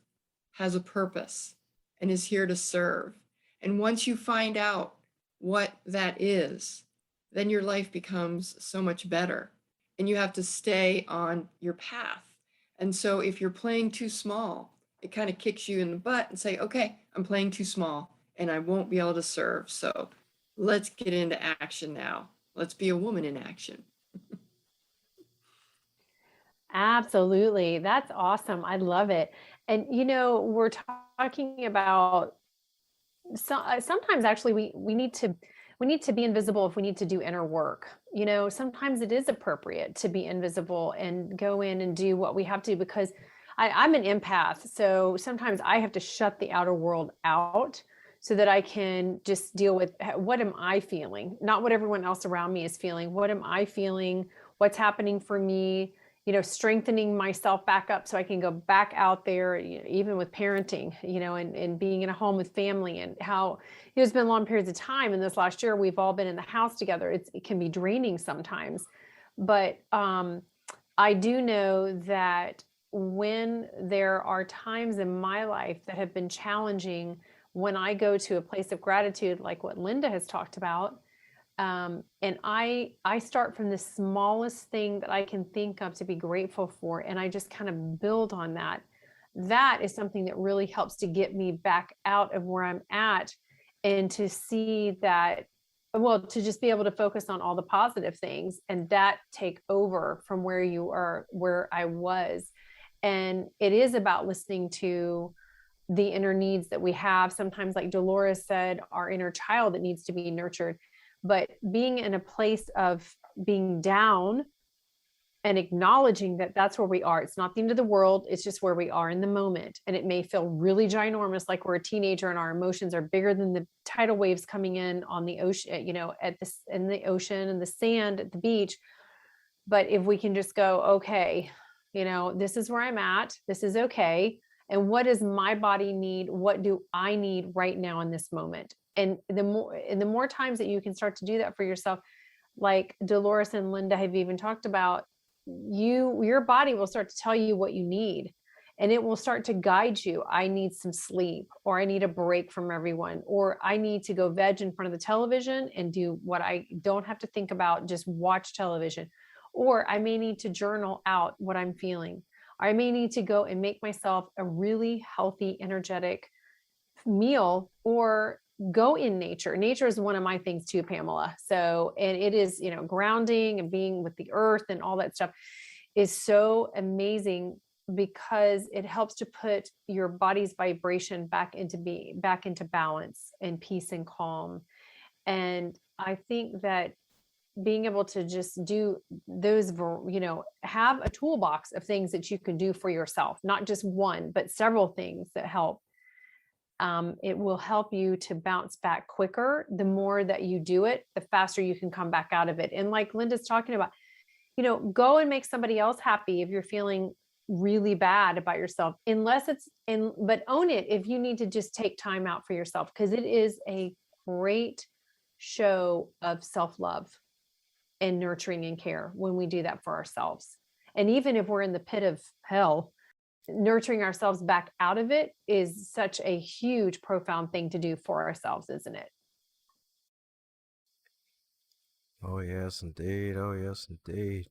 has a purpose and is here to serve. And once you find out what that is, then your life becomes so much better. And you have to stay on your path. And so if you're playing too small, it kind of kicks you in the butt and say, okay, I'm playing too small and I won't be able to serve. So let's get into action now. Let's be a woman in action. Absolutely. That's awesome. I love it. And, we're talking about, sometimes actually we need to be invisible if we need to do inner work. Sometimes it is appropriate to be invisible and go in and do what we have to, because I'm an empath. So sometimes I have to shut the outer world out so that I can just deal with, what am I feeling? Not what everyone else around me is feeling. What am I feeling? What's happening for me? Strengthening myself back up so I can go back out there, even with parenting, and being in a home with family, and how it's been long periods of time. And this last year, we've all been in the house together. It can be draining sometimes, but I do know that when there are times in my life that have been challenging, when I go to a place of gratitude, like what Lynda has talked about, and I start from the smallest thing that I can think of to be grateful for, and I just kind of build on that. That is something that really helps to get me back out of where I'm at, and to see that, well, to just be able to focus on all the positive things, and that take over from where I was. And it is about listening to the inner needs that we have. Sometimes, like Delores said, our inner child that needs to be nurtured. But being in a place of being down and acknowledging that that's where we are. It's not the end of the world. It's just where we are in the moment. And it may feel really ginormous, like we're a teenager and our emotions are bigger than the tidal waves coming in on the ocean, in the ocean and the sand at the beach. But if we can just go, okay, this is where I'm at. This is okay. And what does my body need? What do I need right now in this moment? And the more times that you can start to do that for yourself, like Delores and Lynda have even talked about, your body will start to tell you what you need, and it will start to guide you. I need some sleep, or I need a break from everyone, or I need to go veg in front of the television and do what I don't have to think about, just watch television. Or I may need to journal out what I'm feeling. I may need to go and make myself a really healthy, energetic meal, or go in nature. Nature is one of my things too, Pamela. So, and it is, grounding and being with the earth and all that stuff is so amazing, because it helps to put your body's vibration back into balance and peace and calm. And I think that being able to just do those, have a toolbox of things that you can do for yourself, not just one, but several things that help. It will help you to bounce back quicker. The more that you do it, the faster you can come back out of it. And like Lynda's talking about, go and make somebody else happy if you're feeling really bad about yourself, but own it if you need to just take time out for yourself, because it is a great show of self-love and nurturing and care when we do that for ourselves. And even if we're in the pit of hell, nurturing ourselves back out of it is such a huge, profound thing to do for ourselves, isn't it? Oh, yes, indeed. Oh, yes, indeed.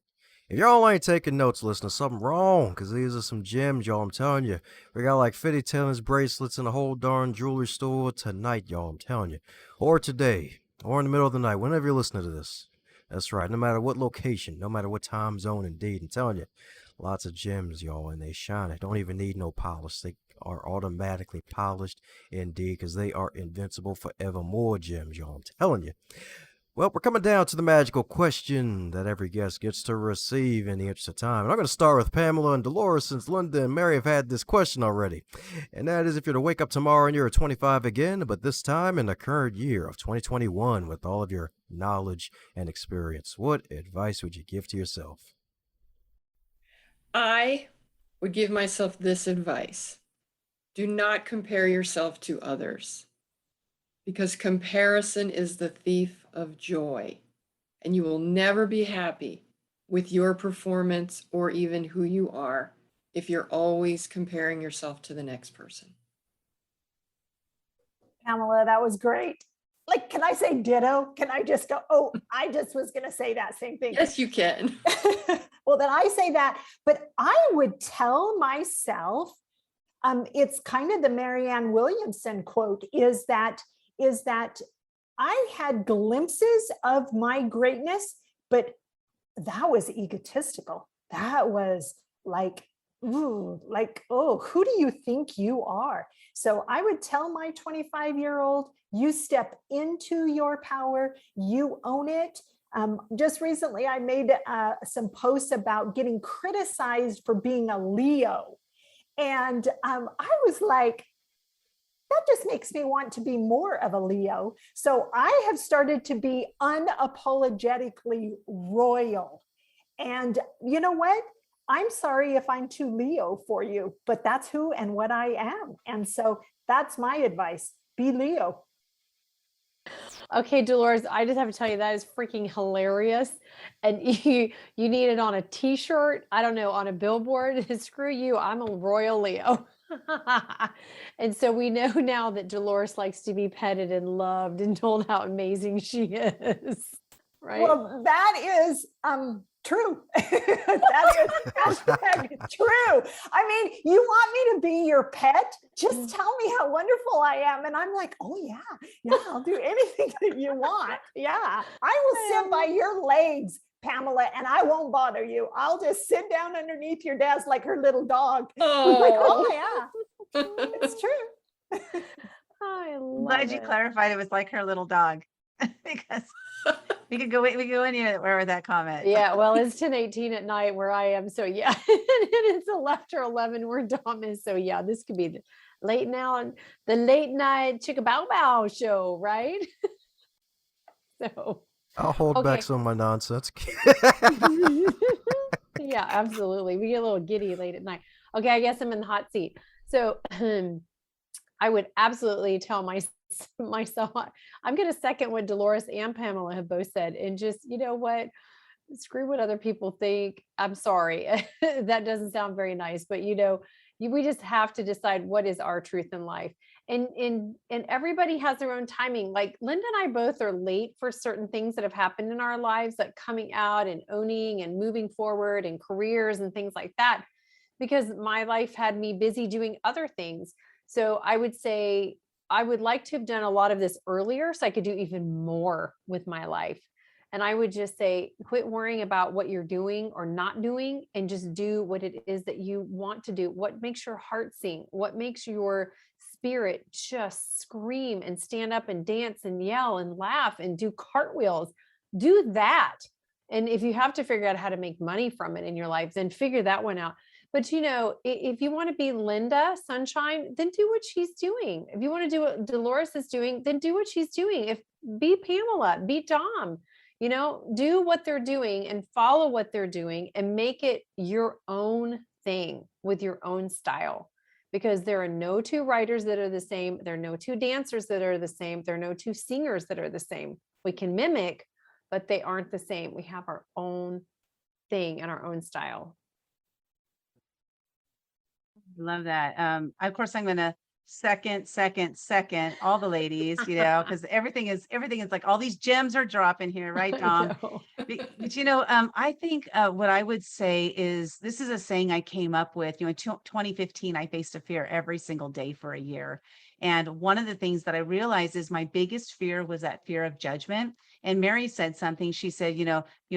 If y'all ain't taking notes, listening, something wrong, because these are some gems, y'all. I'm telling you. We got like 50 tennis bracelets in the whole darn jewelry store tonight, y'all. I'm telling you. Or today, or in the middle of the night, whenever you're listening to this. That's right. No matter what location, no matter what time zone, indeed. I'm telling you. Lots of gems, y'all, and they shine. They don't even need no polish. They are automatically polished, indeed, because they are invincible forevermore gems, y'all. I'm telling you. Well, we're coming down to the magical question that every guest gets to receive in the interest of time. And I'm going to start with Pamela and Delores, since Lynda and Mary have had this question already. And that is, if you're to wake up tomorrow and you're 25 again, but this time in the current year of 2021 with all of your knowledge and experience, what advice would you give to yourself? I would give myself this advice. Do not compare yourself to others, because comparison is the thief of joy, and you will never be happy with your performance or even who you are if you're always comparing yourself to the next person. Pamela, that was great. Like, can I say ditto? Can I just go, oh, I just was going to say that same thing. Yes, you can. Well, then I say that, but I would tell myself, it's kind of the Marianne Williamson quote, is that I had glimpses of my greatness, but that was egotistical. That was like, ooh, like, oh, who do you think you are? So I would tell my 25-year-old, you step into your power, you own it. Just recently, I made some posts about getting criticized for being a Leo. And I was like, that just makes me want to be more of a Leo. So I have started to be unapologetically royal. And you know what? I'm sorry if I'm too Leo for you, but that's who and what I am. And so that's my advice. Be Leo. Okay, Delores, I just have to tell you, that is freaking hilarious. And you need it on a t-shirt, I don't know, on a billboard. Screw you, I'm a royal Leo. And so we know now that Delores likes to be petted and loved and told how amazing she is. Right? Well, that is true. That is true. I mean, you want me to be your pet? Just tell me how wonderful I am. And I'm like, oh yeah, I'll do anything that you want. Yeah, I will sit by your legs, Pamela, and I won't bother you. I'll just sit down underneath your desk like her little dog. Oh, Like, oh yeah, it's true. I love I'm glad you it. clarified it was like her little dog, because we could go anywhere with that comment. Yeah, well, it's 10:18 at night where I am. So yeah, and it's after 11 where Dom is. So yeah, this could be the late night Chicka Bow Bow show, right? So I'll hold Okay. back some of my nonsense. yeah, absolutely. We get a little giddy late at night. Okay, I guess I'm in the hot seat. So I would absolutely tell myself, I'm going to second what Delores and Pamela have both said, and just, you know what, screw what other people think. I'm sorry. That doesn't sound very nice, but we just have to decide what is our truth in life. And everybody has their own timing. Like Lynda and I both are late for certain things that have happened in our lives, like coming out and owning and moving forward and careers and things like that, because my life had me busy doing other things. So I would say I would like to have done a lot of this earlier so I could do even more with my life. And I would just say, quit worrying about what you're doing or not doing, and just do what it is that you want to do. What makes your heart sing? What makes your spirit just scream and stand up and dance and yell and laugh and do cartwheels? Do that. And if you have to figure out how to make money from it in your life, then figure that one out. But if you want to be Lynda Sunshine, then do what she's doing. If you want to do what Delores is doing, then do what she's doing. If be Pamela, be Dom, do what they're doing and follow what they're doing and make it your own thing with your own style. Because there are no two writers that are the same. There are no two dancers that are the same. There are no two singers that are the same. We can mimic, but they aren't the same. We have our own thing and our own style. Love that. Of course, I'm going to second all the ladies, because everything is like all these gems are dropping here, right, Dom? But I think what I would say is, this is a saying I came up with. In 2015, I faced a fear every single day for a year. And one of the things that I realized is my biggest fear was that fear of judgment. And Mary said something. She said,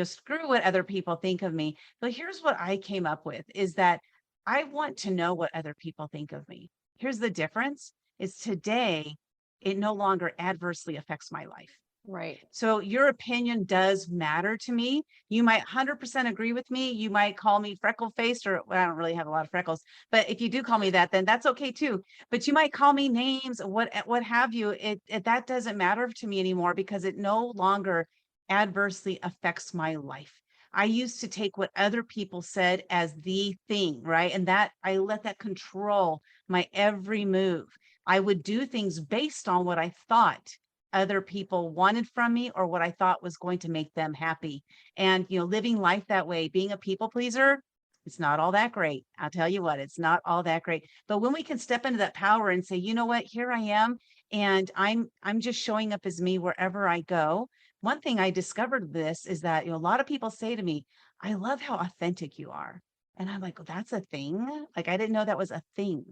screw what other people think of me. But here's what I came up with, is that I want to know what other people think of me. Here's the difference, is today, it no longer adversely affects my life. Right. So your opinion does matter to me. You might 100% agree with me. You might call me freckle-faced, or I don't really have a lot of freckles, but if you do call me that, then that's okay too. But you might call me names, what have you. That doesn't matter to me anymore, because it no longer adversely affects my life. I used to take what other people said as the thing, right? And that I let that control my every move. I would do things based on what I thought other people wanted from me, or what I thought was going to make them happy. And, living life that way, being a people pleaser, it's not all that great. I'll tell you what, it's not all that great. But when we can step into that power and say, you know what, here I am, and I'm just showing up as me wherever I go. One thing I discovered this is that, a lot of people say to me, I love how authentic you are. And I'm like, well, that's a thing. Like, I didn't know that was a thing,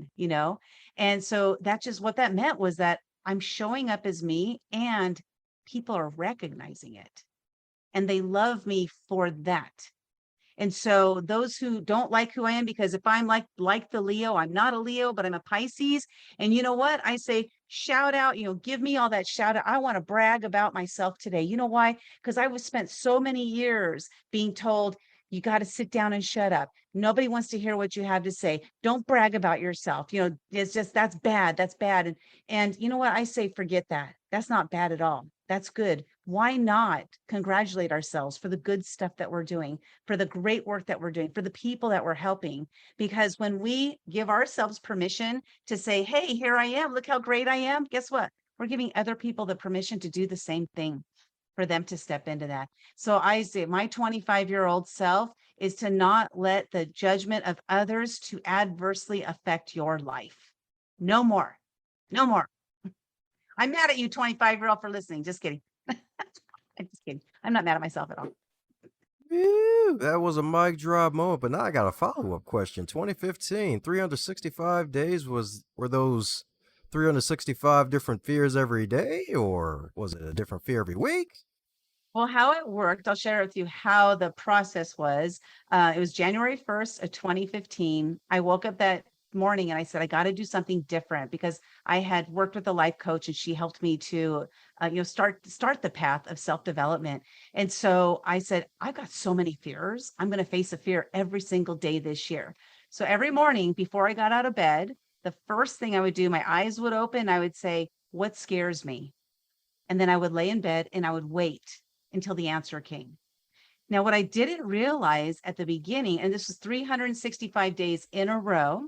And so that's just what that meant, was that I'm showing up as me, and people are recognizing it, and they love me for that. And so those who don't like who I am, because if I'm like the Leo, I'm not a Leo, but I'm a Pisces. And you know what? I say, shout out, give me all that shout out. I want to brag about myself today. You know why? Because I was spent so many years being told, you got to sit down and shut up. Nobody wants to hear what you have to say. Don't brag about yourself. It's just, that's bad. That's bad. And you know what? I say, forget that. That's not bad at all. That's good. Why not congratulate ourselves for the good stuff that we're doing, for the great work that we're doing, for the people that we're helping? Because when we give ourselves permission to say, hey, here I am, look how great I am, guess what? We're giving other people the permission to do the same thing, for them to step into that. So I say, my 25-year-old self is to not let the judgment of others to adversely affect your life. No more. No more. I'm mad at you, 25-year-old, for listening. Just kidding. I'm just kidding. I'm not mad at myself at all. Woo, that was a mic drop moment, but now I got a follow-up question. 2015, 365 days, were those 365 different fears every day, or was it a different fear every week? Well, how it worked, I'll share with you how the process was. It was January 1st of 2015. I woke up that morning and I said, I got to do something different, because I had worked with a life coach, and she helped me to, start the path of self-development. And so I said, I've got so many fears. I'm going to face a fear every single day this year. So every morning before I got out of bed, the first thing I would do, my eyes would open. I would say, what scares me? And then I would lay in bed and I would wait until the answer came. Now, what I didn't realize at the beginning, and this was 365 days in a row,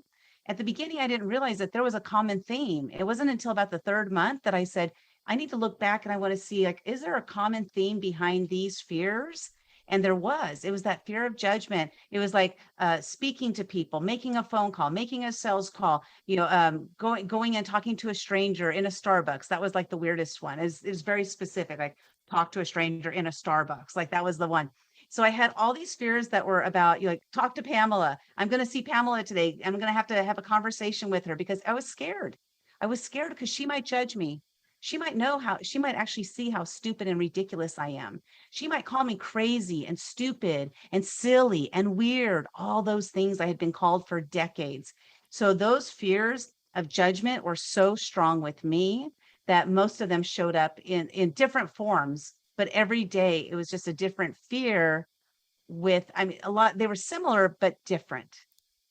at the beginning, I didn't realize that there was a common theme. It wasn't until about the third month that I said, I need to look back and I want to see, like, is there a common theme behind these fears? And there was. It was that fear of judgment. It was like speaking to people, making a phone call, making a sales call, going and talking to a stranger in a Starbucks. That was like the weirdest one. It was very specific, like talk to a stranger in a Starbucks. Like that was the one. So I had all these fears that were about, like, talk to Pamela. I'm going to see Pamela today. I'm going to have a conversation with her, because I was scared. I was scared because she might judge me. She might actually see how stupid and ridiculous I am. She might call me crazy and stupid and silly and weird, all those things I had been called for decades. So those fears of judgment were so strong with me that most of them showed up in different forms, but every day it was just a different fear with, I mean, a lot, they were similar, but different,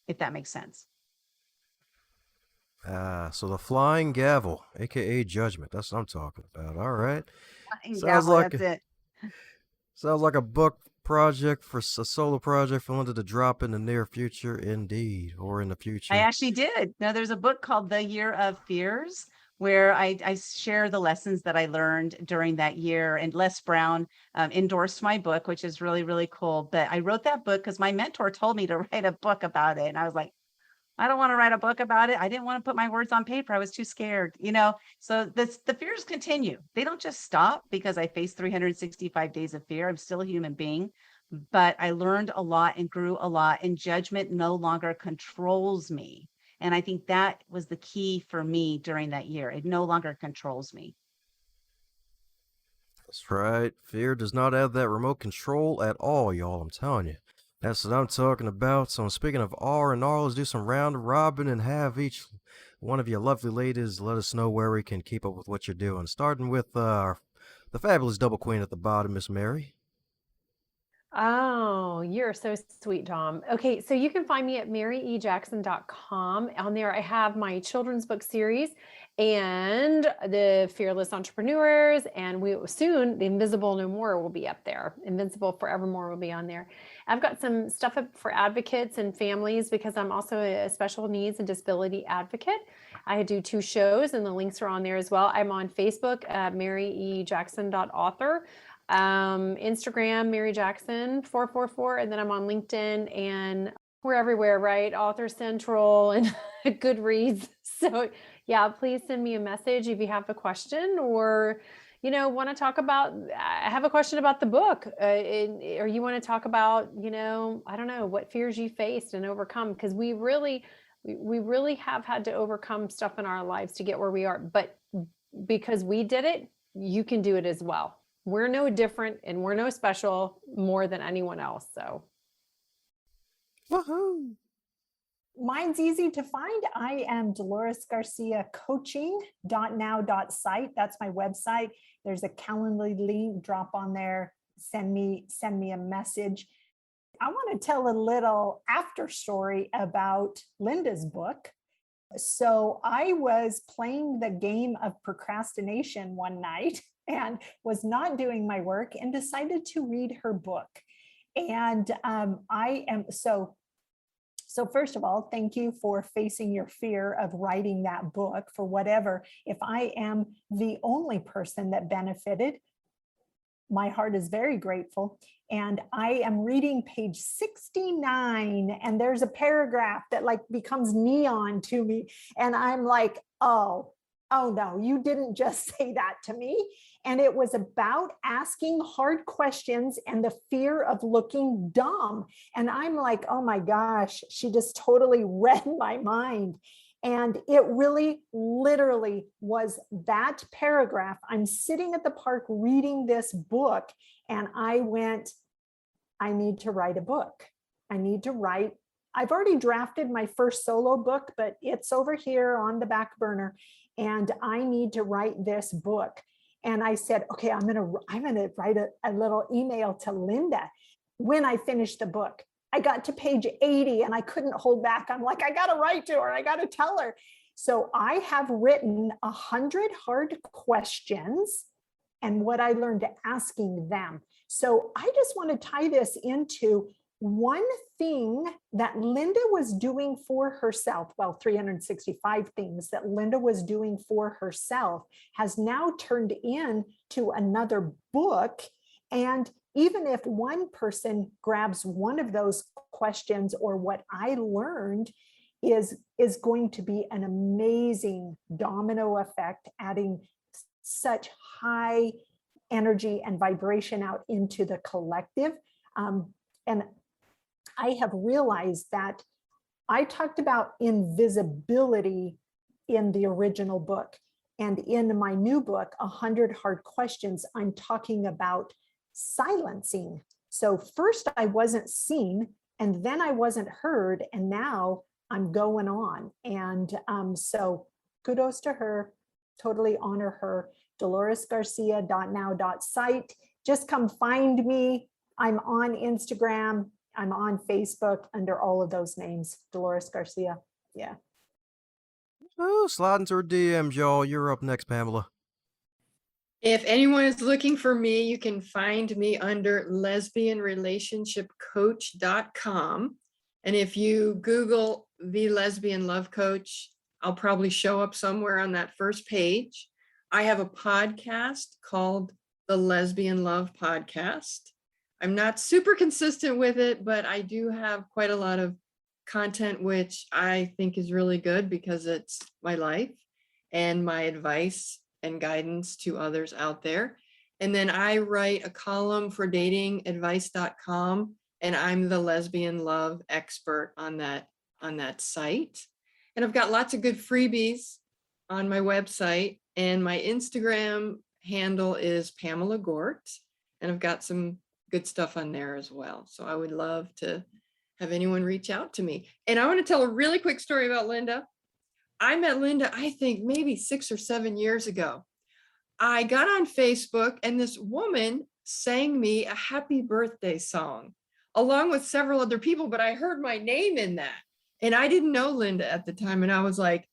if that makes sense. So the flying gavel, aka judgment. That's what I'm talking about. All right. Flying Sounds gavel, like that's it. sounds like a book project for a solo project for Lynda to drop in the near future, indeed, or in the I future. actually did. Now, there's a book called The Year of Fears, where I share the lessons that I learned during that year. And Les Brown endorsed my book, which is really, really cool. But I wrote that book because my mentor told me to write a book about it. And I was like, I don't want to write a book about it. I didn't want to put my words on paper. I was too scared, you know? So the fears continue. They don't just stop because I face 365 days of fear. I'm still a human being, but I learned a lot and grew a lot, and judgment no longer controls me. And I think that was the key for me during that year. It no longer controls me. That's right. Fear does not have that remote control at all, y'all. I'm telling you. That's what I'm talking about. So speaking of R&R, let's do some round robin and have each one of you lovely ladies let us know where we can keep up with what you're doing. Starting with the fabulous double queen at the bottom, Miss Mary. Oh, you're so sweet, Tom. Okay, so you can find me at maryejackson.com. On there, I have my children's book series and the Fearless Entrepreneurs, and we soon the Invisible No More will be up there. Invincible Forever More will be on there. I've got some stuff up for advocates and families because I'm also a special needs and disability advocate. I do 2 shows, and the links are on there as well. I'm on Facebook at maryejackson.author. Instagram, Mary Jackson 444, and then I'm on LinkedIn, and we're everywhere, right? Author Central and Goodreads. So yeah, please send me a message if you have a question or, want to talk about, I have a question about the book, or you want to talk about, I don't know, what fears you faced and overcome, because we really have had to overcome stuff in our lives to get where we are. But because we did it, you can do it as well. We're no different and we're no special more than anyone else. So, Woohoo! Mine's easy to find. I am Delores Garcia coaching.now.site. That's my website. There's a Calendly link, drop on there, send me a message. I want to tell a little after story about Lynda's book. So I was playing the game of procrastination one night and was not doing my work and decided to read her book. And I am so first of all, thank you for facing your fear of writing that book for whatever. If I am the only person that benefited, my heart is very grateful. And I am reading page 69, and there's a paragraph that like becomes neon to me. And I'm like, oh no, you didn't just say that to me. And it was about asking hard questions and the fear of looking dumb. And I'm like, oh my gosh, she just totally read my mind. And it really literally was that paragraph. I'm sitting at the park reading this book, and I went, I need to write a book. I've already drafted my first solo book, but it's over here on the back burner, and I need to write this book. And I said, okay, I'm gonna write a little email to Lynda when I finish the book. I got to page 80 and I couldn't hold back. I'm like, I got to write to her. I got to tell her. So I have written 100 hard questions and what I learned asking them. So I just want to tie this into one thing that Lynda was doing for herself. Well, 365 things that Lynda was doing for herself has now turned into another book. And even if one person grabs one of those questions, or what I learned is going to be an amazing domino effect, adding such high energy and vibration out into the collective. And I have realized that I talked about invisibility in the original book. And in my new book, 100 Hard Questions, I'm talking about silencing. So first I wasn't seen, and then I wasn't heard, and now I'm going on. And so kudos to her, totally honor her. DoloresGarcia.now.site. Just come find me. I'm on Instagram. I'm on Facebook under all of those names. Delores Garcia. Yeah. Oh, slide into her DMs, y'all. You're up next, Pamela. If anyone is looking for me, you can find me under lesbianrelationshipcoach.com. And if you Google the lesbian love coach, I'll probably show up somewhere on that first page. I have a podcast called the Lesbian Love Podcast. I'm not super consistent with it, but I do have quite a lot of content, which I think is really good because it's my life and my advice and guidance to others out there. And then I write a column for datingadvice.com, and I'm the lesbian love expert on that site. And I've got lots of good freebies on my website, and my Instagram handle is Pamela Gort, and I've got some good stuff on there as well. So I would love to have anyone reach out to me. And I want to tell a really quick story about Lynda. I met Lynda, I think maybe 6 or 7 years ago. I got on Facebook and this woman sang me a happy birthday song along with several other people, but I heard my name in that. And I didn't know Lynda at the time. And I was like,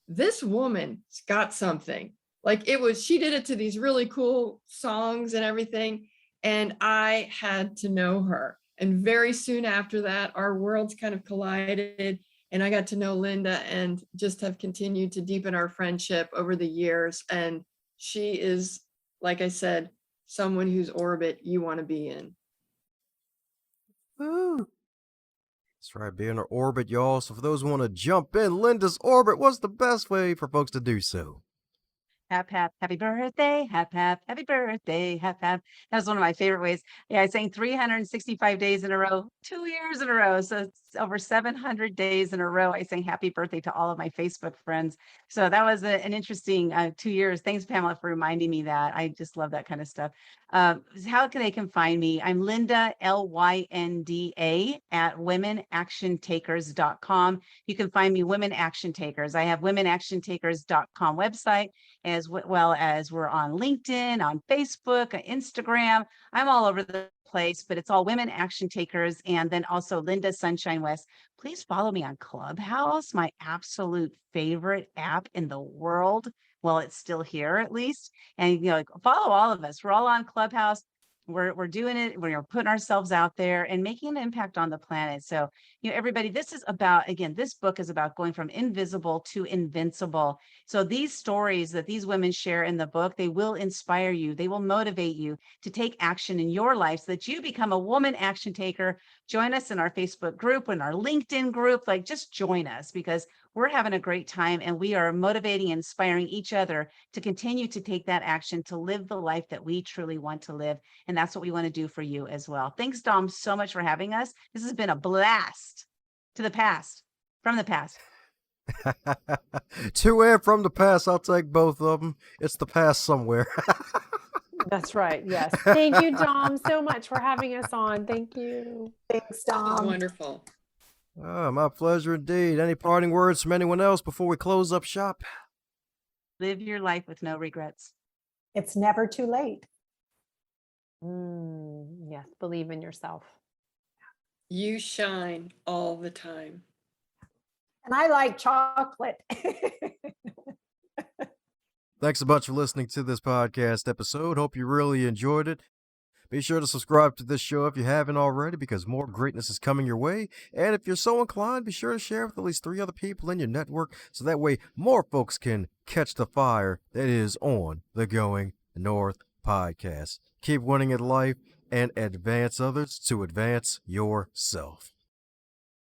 this woman's got something. Like she did it to these really cool songs and everything. And I had to know her. And very soon after that, our worlds kind of collided. And I got to know Lynda and just have continued to deepen our friendship over the years. And she is, like I said, someone whose orbit you want to be in. Ooh. That's right, be in her orbit, y'all. So for those who want to jump in Lynda's orbit, what's the best way for folks to do so? Happy birthday, happy birthday, That was one of my favorite ways. Yeah, I sang 365 days in a row, 2 years in a row. So it's over 700 days in a row. I sang happy birthday to all of my Facebook friends. So that was an interesting 2 years. Thanks, Pamela, for reminding me that. I just love that kind of stuff. How can they find me? I'm Lynda, Lynda, at womenactiontakers.com. You can find me Women Action Takers. I have womenactiontakers.com website, as well as we're on LinkedIn, on Facebook, Instagram. I'm all over the place, but it's all Women Action Takers. And then also Lynda Sunshine West. Please follow me on Clubhouse, my absolute favorite app in the world. Well, it's still here at least. And follow all of us. We're all on Clubhouse. We're doing it. We're putting ourselves out there and making an impact on the planet. So, everybody, this is about, again, this book is about going from invisible to invincible. So these stories that these women share in the book, they will inspire you. They will motivate you to take action in your life so that you become a woman action taker. Join us in our Facebook group and our LinkedIn group. Just join us, because we're having a great time and we are motivating and inspiring each other to continue to take that action to live the life that we truly want to live. And that's what we want to do for you as well. Thanks, Dom, so much for having us. This has been a blast. To the past, from the past. To and from the past, I'll take both of them. It's the past somewhere. That's right. Yes. Thank you, Dom, so much for having us on. Thank you. Thanks, That was Dom. wonderful. Oh, my pleasure indeed. Any parting words from anyone else before we close up shop? Live your life with no regrets. It's never too late. Yes. Believe in yourself. You shine all the time. And I like chocolate. Thanks a bunch for listening to this podcast episode. Hope you really enjoyed it. Be sure to subscribe to this show if you haven't already, because more greatness is coming your way. And if you're so inclined, be sure to share with at least 3 other people in your network, so that way more folks can catch the fire that is on the Going North podcast. Keep winning at life and advance others to advance yourself.